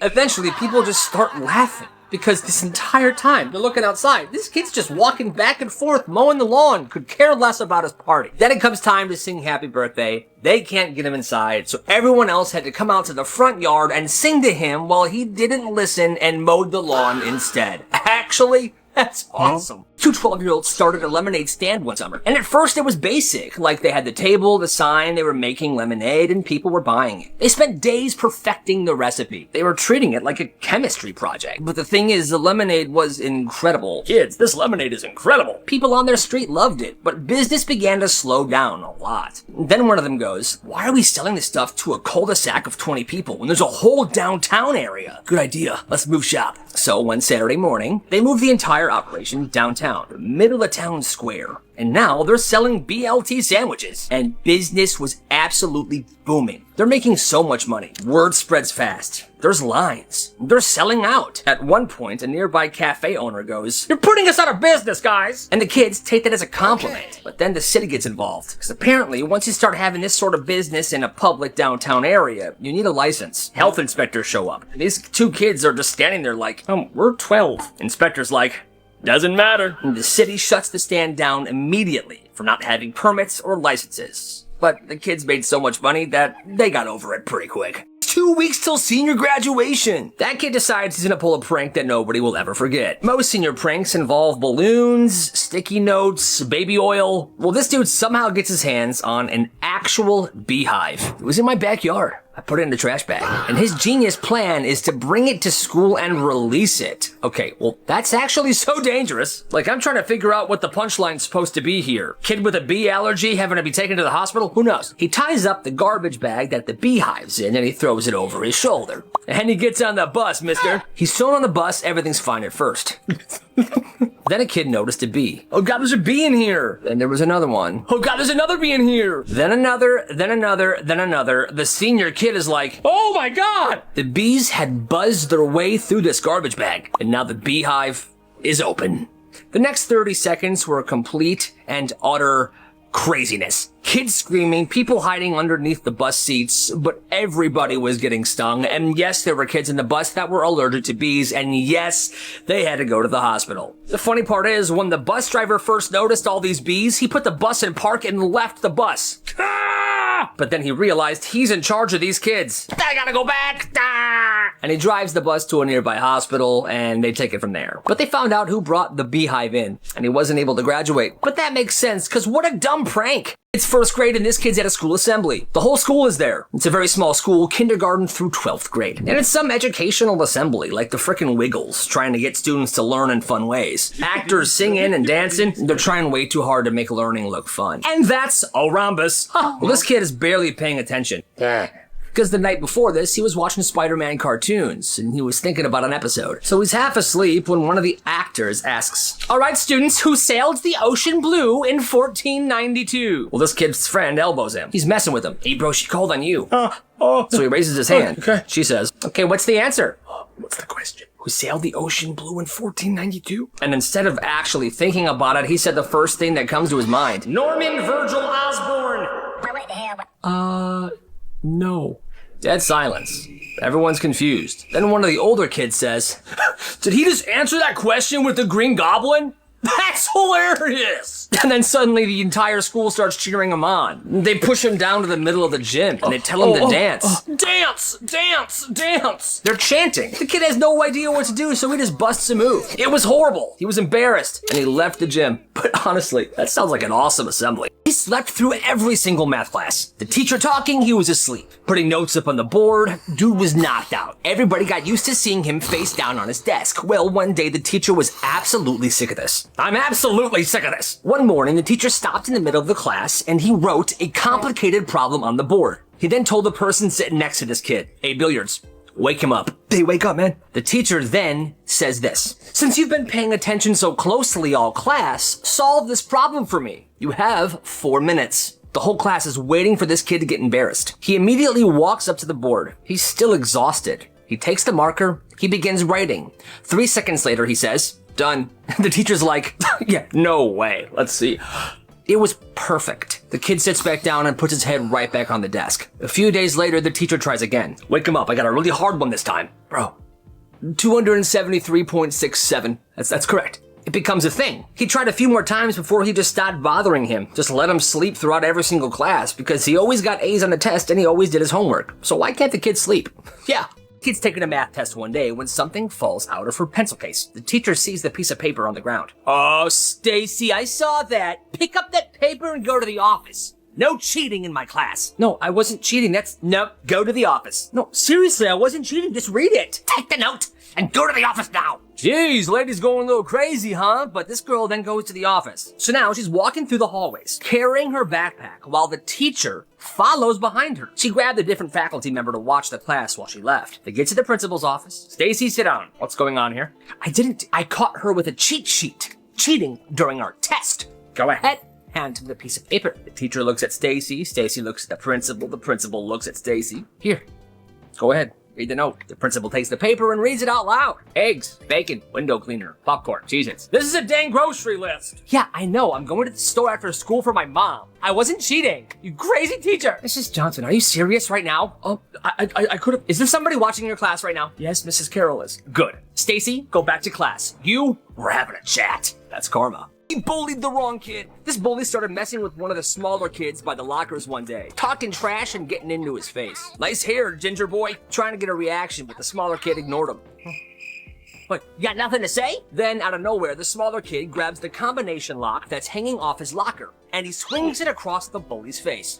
Eventually, people just start laughing because this entire time they're looking outside. This kid's just walking back and forth, mowing the lawn, could care less about his party. Then it comes time to sing happy birthday. They can't get him inside, so everyone else had to come out to the front yard and sing to him while he didn't listen and mowed the lawn instead. Actually, that's awesome. 2 12-year-olds started a lemonade stand one summer. And at first it was basic. Like they had the table, the sign, they were making lemonade, and people were buying it. They spent days perfecting the recipe. They were treating it like a chemistry project. But the thing is, the lemonade was incredible. Kids, this lemonade is incredible. People on their street loved it, but business began to slow down a lot. Then one of them goes, why are we selling this stuff to a cul-de-sac of 20 people when there's a whole downtown area? Good idea. Let's move shop. So one Saturday morning, they moved the entire operation downtown, the middle of town square. And now they're selling BLT sandwiches. And business was absolutely booming. They're making so much money. Word spreads fast. There's lines. They're selling out. At one point, a nearby cafe owner goes, "You're putting us out of business, guys!" And the kids take that as a compliment. Okay. But then the city gets involved. Because apparently, once you start having this sort of business in a public downtown area, you need a license. Health inspectors show up. These two kids are just standing there like, we're 12. Inspector's like, "Doesn't matter." And the city shuts the stand down immediately for not having permits or licenses. But the kids made so much money that they got over it pretty quick. 2 weeks till senior graduation. That kid decides he's gonna pull a prank that nobody will ever forget. Most senior pranks involve balloons, sticky notes, baby oil. Well, this dude somehow gets his hands on an actual beehive. It was in my backyard. I put it in the trash bag. And his genius plan is to bring it to school and release it. Okay, well, that's actually so dangerous. Like, I'm trying to figure out what the punchline's supposed to be here. Kid with a bee allergy having to be taken to the hospital? Who knows? He ties up the garbage bag that the beehive's in and he throws it over his shoulder. And he gets on the bus, mister. He's thrown on the bus, everything's fine at first. Then a kid noticed a bee. "Oh God, there's a bee in here." Then there was another one. "Oh God, there's another bee in here." Then another, then another, then another. The senior kid is like, "Oh my God!" The bees had buzzed their way through this garbage bag, and now the beehive is open. The next 30 seconds were complete and utter craziness. Kids screaming, people hiding underneath the bus seats, but everybody was getting stung. And yes, there were kids in the bus that were allergic to bees, and yes, they had to go to the hospital. The funny part is, when the bus driver first noticed all these bees, he put the bus in park and left the bus. But then he realized he's in charge of these kids. "I gotta go back!" And he drives the bus to a nearby hospital, and they take it from there. But they found out who brought the beehive in, and he wasn't able to graduate. But that makes sense, because what a dumb prank! It's first grade and this kid's at a school assembly. The whole school is there. It's a very small school, kindergarten through 12th grade. And it's some educational assembly, like the frickin' Wiggles, trying to get students to learn in fun ways. Actors singing and dancing, they're trying way too hard to make learning look fun. And that's a rhombus. Well, this kid is barely paying attention. Because the night before this, he was watching Spider-Man cartoons, and he was thinking about an episode. So he's half asleep when one of the actors asks, "All right, students, who sailed the ocean blue in 1492? Well, this kid's friend elbows him. He's messing with him. "Hey, bro, she called on you." So he raises his hand. Okay. She says, "Okay, what's the answer?" "What's the question?" "Who sailed the ocean blue in 1492? And instead of actually thinking about it, he said the first thing that comes to his mind. "Norman Virgil Osborne." No. Dead silence. Everyone's confused. Then one of the older kids says, "Did he just answer that question with the Green Goblin? That's hilarious!" And then suddenly the entire school starts cheering him on. They push him down to the middle of the gym and they tell him to dance. Dance! Dance! Dance! They're chanting. The kid has no idea what to do, so he just busts a move. It was horrible. He was embarrassed and he left the gym. But honestly, that sounds like an awesome assembly. He slept through every single math class. The teacher talking, he was asleep. Putting notes up on the board, dude was knocked out. Everybody got used to seeing him face down on his desk. Well, one day the teacher was absolutely sick of this. "I'm absolutely sick of this." One morning, the teacher stopped in the middle of the class and he wrote a complicated problem on the board. He then told the person sitting next to this kid, "Hey, Billiards, wake him up." They wake up, man. The teacher then says this: "Since you've been paying attention so closely all class, solve this problem for me. You have 4 minutes. The whole class is waiting for this kid to get embarrassed. He immediately walks up to the board. He's still exhausted. He takes the marker. He begins writing. 3 seconds later, he says, "Done." The teacher's like, "Yeah, no way. Let's see." It was perfect. The kid sits back down and puts his head right back on the desk. A few days later, the teacher tries again. "Wake him up. I got a really hard one this time." "Bro, 273.67. That's correct." It becomes a thing. He tried a few more times before he just stopped bothering him. Just let him sleep throughout every single class because he always got A's on the test and he always did his homework. So why can't the kid sleep? Yeah. Kid's taking a math test one day when something falls out of her pencil case. The teacher sees the piece of paper on the ground. "Oh, Stacy, I saw that. Pick up that paper and go to the office. No cheating in my class." "No, I wasn't cheating. No, go to the office." "No, seriously, I wasn't cheating. Just read it." "Take the note and go to the office now." Jeez, lady's going a little crazy, huh? But this girl then goes to the office. So now she's walking through the hallways, carrying her backpack while the teacher follows behind her. She grabbed a different faculty member to watch the class while she left. They get to the principal's office. "Stacy, sit down. What's going on here?" "I caught her with a cheat sheet, cheating during our test." "Go ahead hands him the piece of paper. The teacher looks at Stacy. Stacy looks at the principal looks at Stacy. Here, go ahead. Read the note. The principal takes the paper and reads it out loud. Eggs, bacon, window cleaner, popcorn, Cheez-Its. This is a dang grocery list. Yeah, I know. I'm going to the store after school for my mom. I wasn't cheating. You crazy teacher. Mrs. Johnson, are you serious right now? Oh, I could have. Is there somebody watching your class right now? Yes, Mrs. Carroll is. Good. Stacy, go back to class. We're having a chat. That's karma. He bullied the wrong kid. This bully started messing with one of the smaller kids by the lockers one day, talking trash and getting into his face. Nice hair, ginger boy. Trying to get a reaction, but the smaller kid ignored him. What, you got nothing to say? Then, out of nowhere, the smaller kid grabs the combination lock that's hanging off his locker, and he swings it across the bully's face.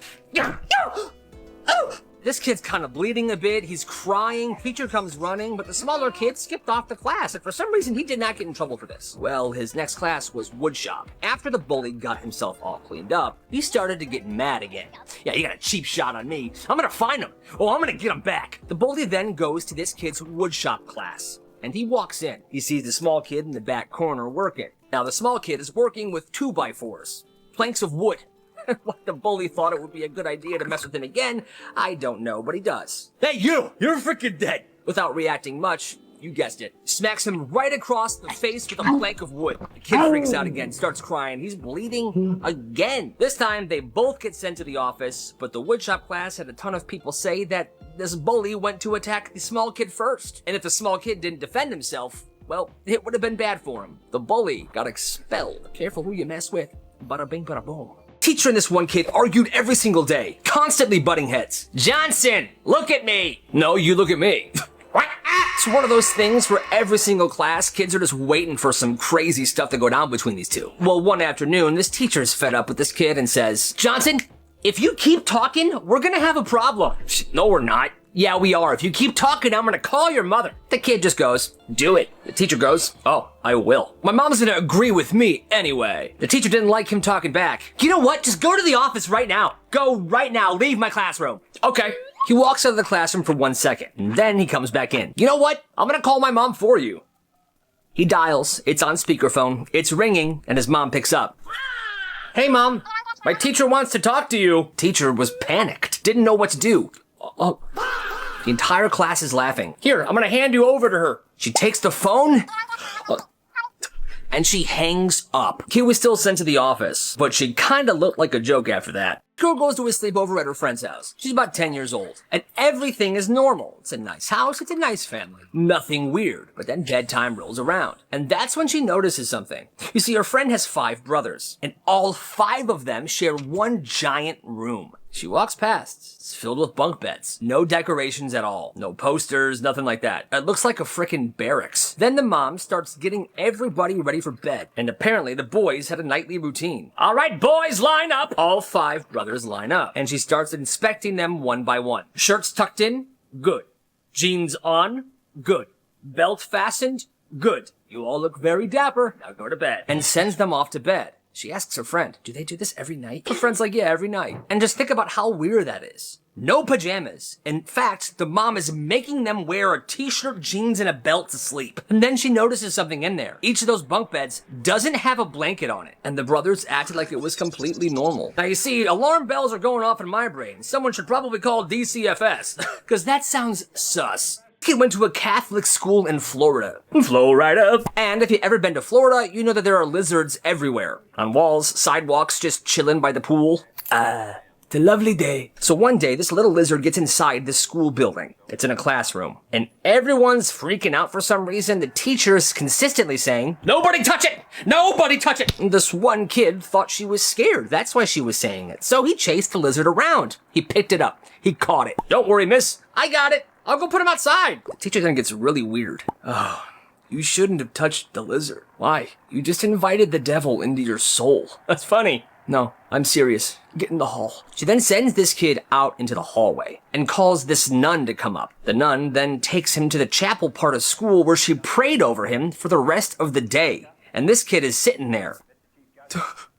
This kid's kind of bleeding a bit, he's crying, teacher comes running, but the smaller kid skipped off the class, and for some reason he did not get in trouble for this. Well, his next class was woodshop. After the bully got himself all cleaned up, he started to get mad again. Yeah, he got a cheap shot on me. I'm gonna find him. Oh, I'm gonna get him back. The bully then goes to this kid's woodshop class, and he walks in. He sees the small kid in the back corner working. Now, the small kid is working with 2x4s, planks of wood. Why the bully thought it would be a good idea to mess with him again, I don't know, but he does. Hey, you're freaking dead. Without reacting much, you guessed it, smacks him right across the face with a plank of wood. The kid freaks out again, starts crying. He's bleeding again. This time, they both get sent to the office, but the woodshop class had a ton of people say that this bully went to attack the small kid first. And if the small kid didn't defend himself, well, it would have been bad for him. The bully got expelled. Careful who you mess with. Bada bing, bada boom. Teacher and this one kid argued every single day, constantly butting heads. Johnson, look at me. No, you look at me. It's one of those things where every single class, kids are just waiting for some crazy stuff to go down between these two. Well, one afternoon, this teacher's fed up with this kid and says, Johnson, if you keep talking, we're gonna have a problem. No, we're not. Yeah, we are. If you keep talking, I'm gonna call your mother. The kid just goes, do it. The teacher goes, oh, I will. My mom's gonna agree with me anyway. The teacher didn't like him talking back. You know what? Just go to the office right now. Go right now. Leave my classroom. Okay. He walks out of the classroom for 1 second, and then he comes back in. You know what? I'm gonna call my mom for you. He dials. It's on speakerphone. It's ringing, and his mom picks up. Hey, Mom. My teacher wants to talk to you. Teacher was panicked. Didn't know what to do. The entire class is laughing. Here, I'm gonna hand you over to her. She takes the phone, and she hangs up. Kid was still sent to the office, but she kinda looked like a joke after that. Girl goes to a sleepover at her friend's house. She's about 10 years old, and everything is normal. It's a nice house, it's a nice family. Nothing weird, but then bedtime rolls around, and that's when she notices something. You see, her friend has 5 brothers, and all 5 of them share one giant room. She walks past. It's filled with bunk beds. No decorations at all. No posters, nothing like that. It looks like a frickin' barracks. Then the mom starts getting everybody ready for bed. And apparently the boys had a nightly routine. All right, boys, line up. All 5 brothers line up. And she starts inspecting them one by one. Shirts tucked in? Good. Jeans on? Good. Belt fastened? Good. You all look very dapper. Now go to bed. And sends them off to bed. She asks her friend, do they do this every night? Her friend's like, yeah, every night. And just think about how weird that is. No pajamas. In fact, the mom is making them wear a t-shirt, jeans, and a belt to sleep. And then she notices something in there. Each of those bunk beds doesn't have a blanket on it. And the brothers acted like it was completely normal. Now you see, alarm bells are going off in my brain. Someone should probably call DCFS. Because that sounds sus. He went to a Catholic school in Florida. Florida. And if you've ever been to Florida, you know that there are lizards everywhere. On walls, sidewalks, just chilling by the pool. It's a lovely day. So one day, this little lizard gets inside this school building. It's in a classroom. And everyone's freaking out for some reason. The teacher is consistently saying, nobody touch it! Nobody touch it! And this one kid thought she was scared. That's why she was saying it. So he chased the lizard around. He picked it up. He caught it. Don't worry, miss. I got it. I'll go put him outside. The teacher then gets really weird. Oh, you shouldn't have touched the lizard. Why? You just invited the devil into your soul. That's funny. No, I'm serious. Get in the hall. She then sends this kid out into the hallway and calls this nun to come up. The nun then takes him to the chapel part of school where she prayed over him for the rest of the day. And this kid is sitting there.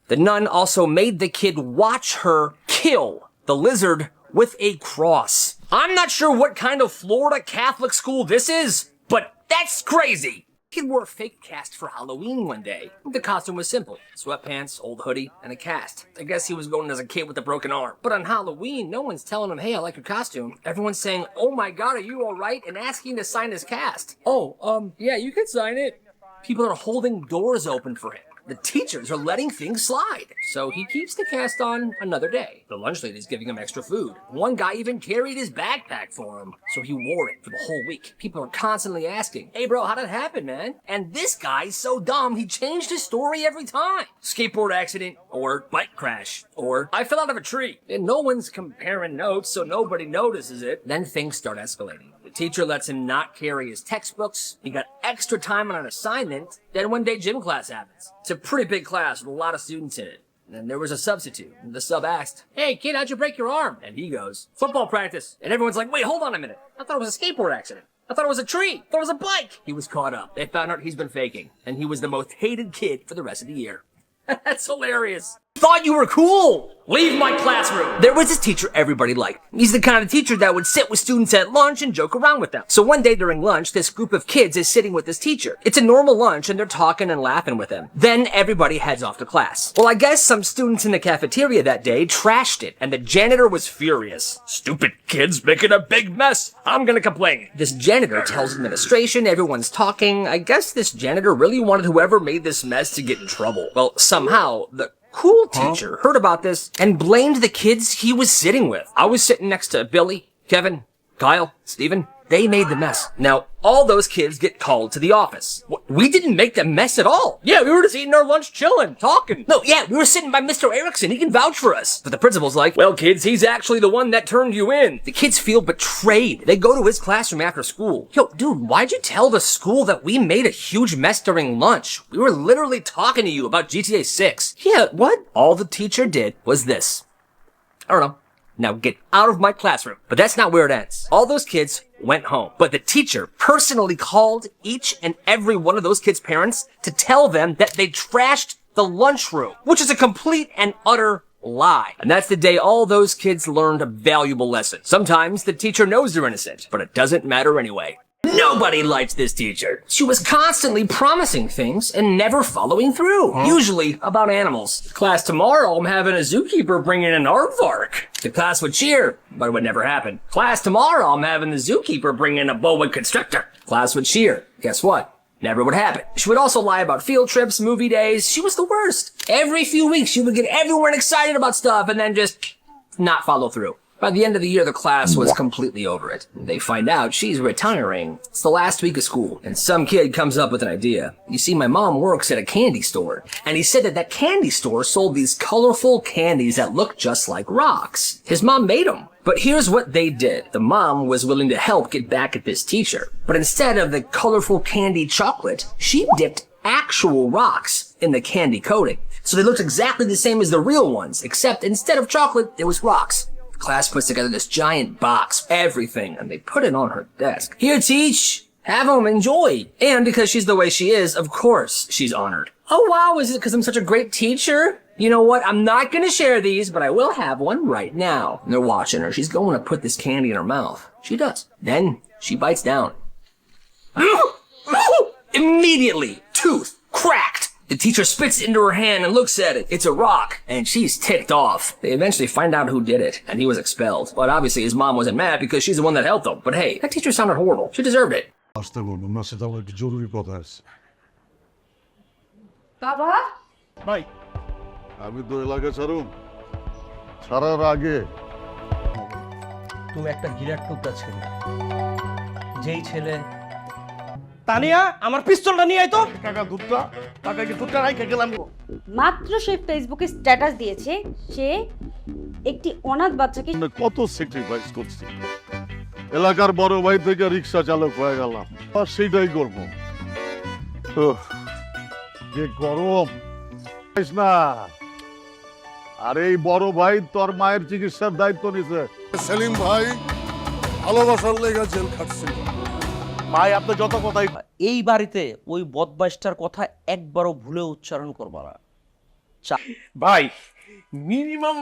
The nun also made the kid watch her kill the lizard with a cross. I'm not sure what kind of Florida Catholic school this is, but that's crazy. kid wore a fake cast for Halloween one day. The costume was simple. Sweatpants, old hoodie, and a cast. I guess he was going as a kid with a broken arm. But on Halloween, no one's telling him, hey, I like your costume. Everyone's saying, oh my god, are you alright? And asking to sign his cast. Oh, yeah, you can sign it. People are holding doors open for him. The teachers are letting things slide. So he keeps the cast on another day. The lunch lady's giving him extra food. One guy even carried his backpack for him. So he wore it for the whole week. People are constantly asking, hey bro, how'd it happen, man? And this guy's so dumb, he changed his story every time. Skateboard accident, or bike crash, or I fell out of a tree. And no one's comparing notes, so nobody notices it. Then things start escalating. The teacher lets him not carry his textbooks. He got extra time on an assignment. Then one day gym class happens. It's a pretty big class with a lot of students in it. And there was a substitute. And the sub asked, hey kid, how'd you break your arm? And he goes, football practice. And everyone's like, wait, hold on a minute. I thought it was a skateboard accident. I thought it was a tree. I thought it was a bike. He was caught up. They found out he's been faking. And he was the most hated kid for the rest of the year. That's hilarious. Thought you were cool. Leave my classroom. There was this teacher everybody liked. He's the kind of teacher that would sit with students at lunch and joke around with them. So one day during lunch, this group of kids is sitting with this teacher. It's a normal lunch and they're talking and laughing with him. Then everybody heads off to class. Well, I guess some students in the cafeteria that day trashed it and the janitor was furious. Stupid kids making a big mess. I'm gonna complain. This janitor tells administration, everyone's talking. I guess this janitor really wanted whoever made this mess to get in trouble. Well, somehow, the cool teacher heard about this and blamed the kids he was sitting with. I was sitting next to Billy, Kevin, Kyle, Steven. They made the mess. Now, all those kids get called to the office. We didn't make the mess at all. Yeah, we were just eating our lunch, chilling, talking. No, yeah, we were sitting by Mr. Erickson. He can vouch for us. But the principal's like, well, kids, he's actually the one that turned you in. The kids feel betrayed. They go to his classroom after school. Yo, dude, why'd you tell the school that we made a huge mess during lunch? We were literally talking to you about GTA 6. Yeah, what? All the teacher did was this. I don't know. Now get out of my classroom. But that's not where it ends. All those kids went home. But the teacher personally called each and every one of those kids' parents to tell them that they trashed the lunchroom, which is a complete and utter lie. And that's the day all those kids learned a valuable lesson. Sometimes the teacher knows they're innocent, but it doesn't matter anyway. Nobody liked this teacher. She was constantly promising things and never following through. Usually about animals. Class tomorrow, I'm having a zookeeper bring in an aardvark. The class would cheer, but it would never happen. Class tomorrow, I'm having the zookeeper bring in a boa constrictor. Class would cheer. Guess what? Never would happen. She would also lie about field trips, movie days. She was the worst. Every few weeks, she would get everyone excited about stuff and then just not follow through. By the end of the year, the class was completely over it. They find out she's retiring. It's the last week of school, and some kid comes up with an idea. You see, my mom works at a candy store, and he said that candy store sold these colorful candies that look just like rocks. His mom made them. But here's what they did. The mom was willing to help get back at this teacher. But instead of the colorful candy chocolate, she dipped actual rocks in the candy coating. So they looked exactly the same as the real ones, except instead of chocolate, there was rocks. The class puts together this giant box, everything, and they put it on her desk. Here, teach. Have them, enjoy. And because she's the way she is, of course, she's honored. Oh, wow, is it because I'm such a great teacher? You know what? I'm not going to share these, but I will have one right now. And they're watching her. She's going to put this candy in her mouth. She does. Then she bites down. Immediately, tooth cracked. The teacher spits it into her hand and looks at it. It's a rock, and she's ticked off. They eventually find out who did it, and he was expelled. But obviously his mom wasn't mad because she's the one that helped him. But hey, that teacher sounded horrible. She deserved it. বাবা ভাই আমি তো এলাকা ছাড়ুন ছাড়ার আগে তুমি একটা গিরাট টুকরা ছেলে যেই ছেলে তানিয়া আমার পিস্তলটা নিয়ে আয় তো। টাকা দুধটা টাকা কি দুধটা রাইখে গেলাম মাত্র সে ফেসবুকে স্ট্যাটাস দিয়েছে সে একটি অনাথ বাচ্চাকে কত স্যাক্রিফাইস করছি এলাকার বড় ভাই থেকে রিকশা চালক হয়ে গেলাম আর সেটাই করব যে গরম না আর এই বড় ভাই তোর মায়ের চিকিৎসার দায়িত্ব নিছে সেলিম ভাই ভালোবাসার লেগে জেল খাটছে ভাই আপনি যত কথাই এই বাড়িতে ওই বদমাইশটার কথা একবারও ভুলে উচ্চারণ করবা না। ভাই মিনিমাম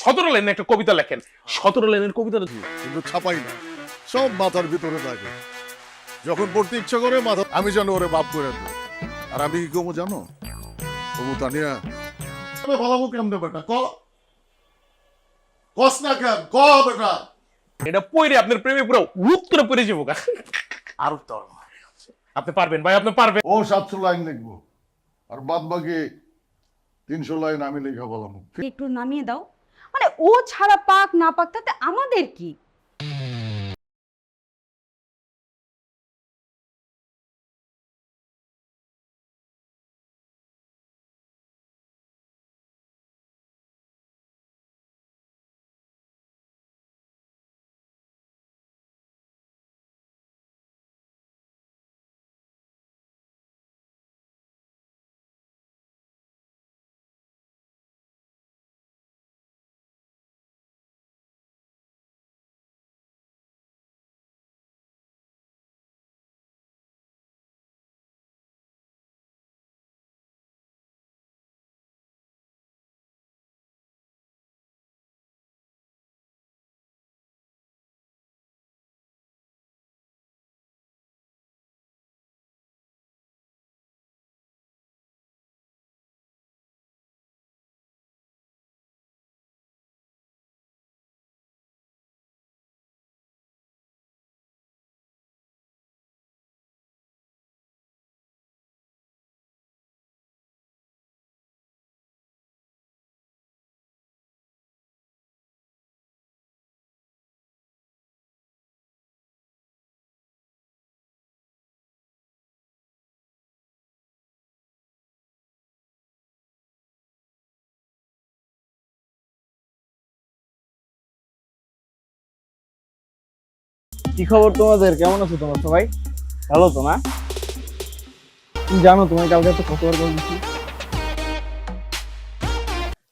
17 লাইনের একটা কবিতা লেখেন। 17 লাইনের কবিতা কিন্তু ছাপাই না সব মাথার ভিতরে থাকে যখন পড়তে ইচ্ছা করে মাথা আমি জানো ওরে বাপ করে দেব। আর আমি কি কমো জানো? কমু তানিয়া ভালো কেমনে বেটা কস না কেন বেটা এটা পইরে আপনার প্রেমে পুরো রূপ করে পড়ে যাবো গা। আর তোর আপনি পারবেন ভাই, আপনি পারবেন। ও 700 লাইন লিখবো আর বাদ বাকি 300 লাইন আমি লেখা বললাম। একটু নামিয়ে দাও, মানে ও ছাড়া পাক না পাক তাতে আমাদের কি? কি খবর তোমাদের? কেমন আছো তোমরা সবাই? ভালো তো না? তুমি জানো তোমায় কালকে তো কতবার কল দিচ্ছি।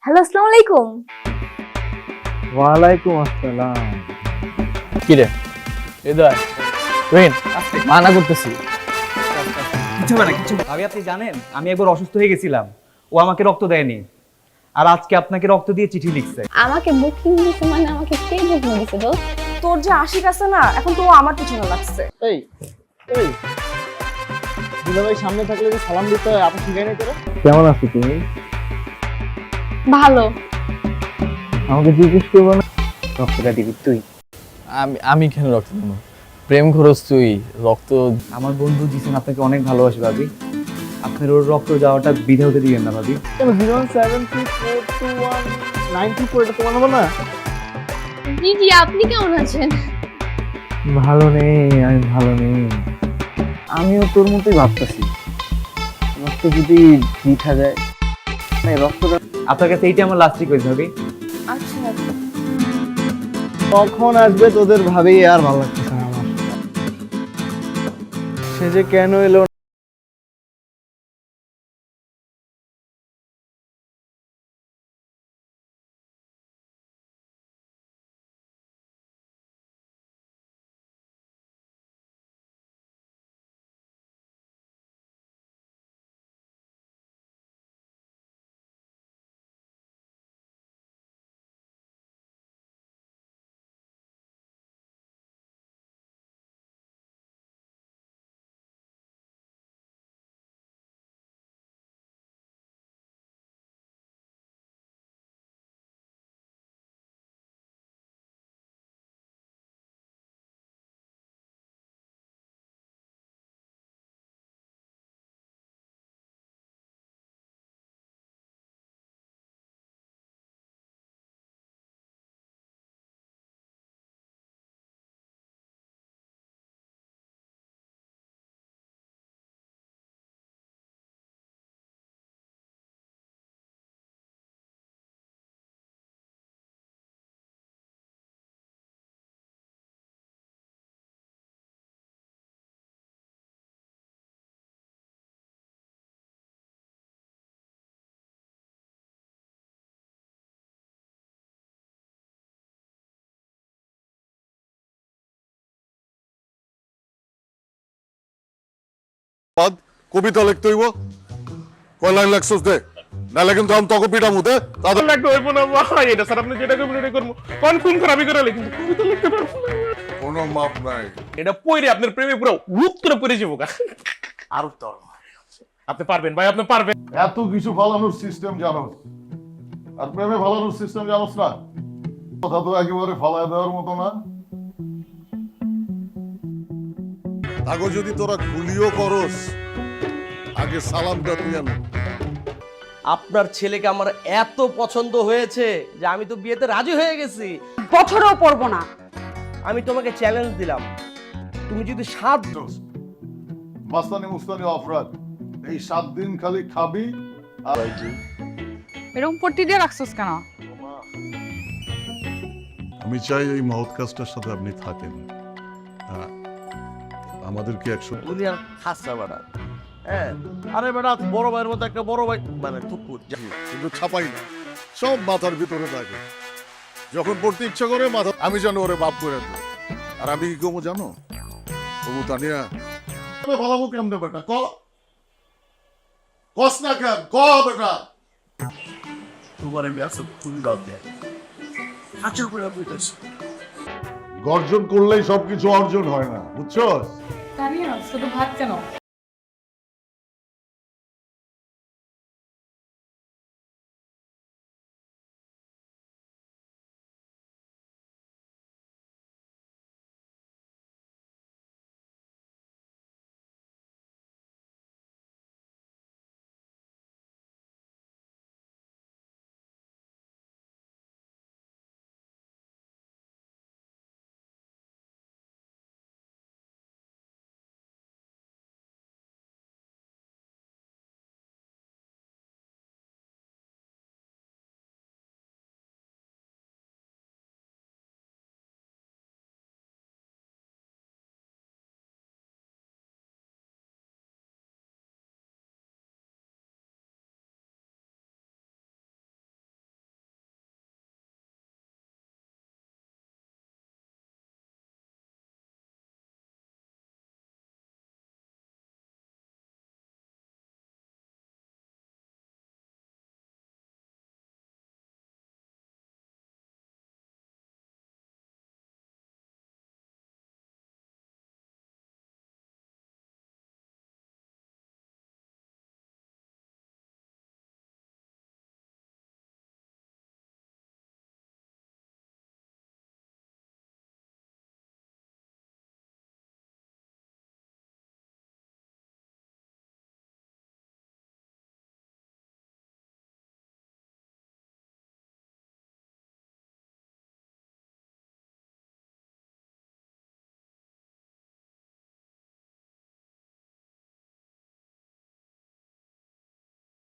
হ্যালো, আসসালামু আলাইকুম। ওয়ালাইকুম আসসালাম। কি রে হৃদয় তুহিন মানা করতেছি কিছু না কিছু। ভাবি আপনি জানেন আমি একবার অসুস্থ হয়ে গেছিলাম, ও আমাকে রক্ত দেয়নি, আর আজকে আপনাকে রক্ত দিয়ে চিঠি লিখছে। আমাকে বুকিং দিছে মানে আমাকে কে বুকিং দিছে দোস্ত? তোর যে আশিক আছে না, এখন তো আমার পিছনে লাগছে। এই এই দুলাভাই সামনে থাকলে যে সালাম দিতে হয়, আপনি শিখাই নাই তোরা? কেমন আছো তুমি? ভালো। আমাকে জিজ্ঞেস করবো না রক্তটা দিবি তুই? আমি কেন রক্ত দেবো? প্রেম খরচ তুই রক্ত। আমার বন্ধু দিছেন আপনাকে অনেক ভালোবাসি ভাবি, আপনার ওর রক্ত যাওয়াটা বিধে হতে দিবেন না ভাবি। 073421924 এটা তোমার নাম্বার না? জি জি, আপনি কেমন আছেন? ভালো নেই, আমি ভালো নেই। আমিও তোর মতোই ভাবতেছি, রক্ত যদি দিতে যায় রক্তটা। আপনার কাছে এইটা আমার লাস্ট রিকোয়েস্ট ভাবি। আচ্ছা কখন আসবে তোদের ভাবি? আর ভালো লাগতেছে না আমার, সে যে কেন এলো। কবিতা লিখতে হইব, কয় লাইন লেখছস দে, নাহলে কিন্তু আমি তোকে পিটামু দে। তাদের লাগবে হইব না ভাই, এটা স্যার আপনি যেটা করবেন এটা করবো। কোন খারাপই করে কিন্তু কবিতা লিখতে পারবো না। কোনো মাপ নাই। এটা পইরে আপনার প্রেমে পুরো রূপ করে পড়ে যাবো গা। আরো তোর আপনি পারবেন ভাই, আপনি পারবেন। এত কিছু ফালানোর সিস্টেম জানোস, আর প্রেমে ফালানোর সিস্টেম জানোস না? কথা তো একেবারে ফালায় দেওয়ার মতো না। তাকে যদি তোরা গুলিও করস, আগে সালামটা দিয়ে নে। আপনার ছেলেকে আমার এত পছন্দ হয়েছে যে আমি তো বিয়েতে রাজি হয়ে গেছি। বছরেও পড়বো না। আমি তোমাকে চ্যালেঞ্জ দিলাম, তুমি যদি 7 মাস্তানি মুস্তানি অপরাধ, এই 7 দিন খালি খাবি আর এরকম পট্টি দিয়ে রাখছস কেন? আমি চাই এই মহৎ কাজটার সাথে আপনি থাকেন। আমাদেরকে 100 দুনিয়ার খাসা বাড়া। হ্যাঁ, আরে বেটা বড় ভাইয়ের মতো একটা বড় ভাই মানে টুকুর। কিন্তু ছাপাই না, সব মাথার ভিতরে থাকে। যখন পড়তে ইচ্ছা করে মাথা, আমি জানো ওরে বাপ করে দেব। আর আমি কি কমো জানো? তবু তানিয়া ভালাবো কেমনে বেটা? কস না কেন? বেটা তোমার আমি আসলে তুমি গাতে আচ্ছা করে বুঝতেছি। গর্জন করলেই সবকিছু অর্জন হয় না, বুঝছস? শুধু ভাত কেন?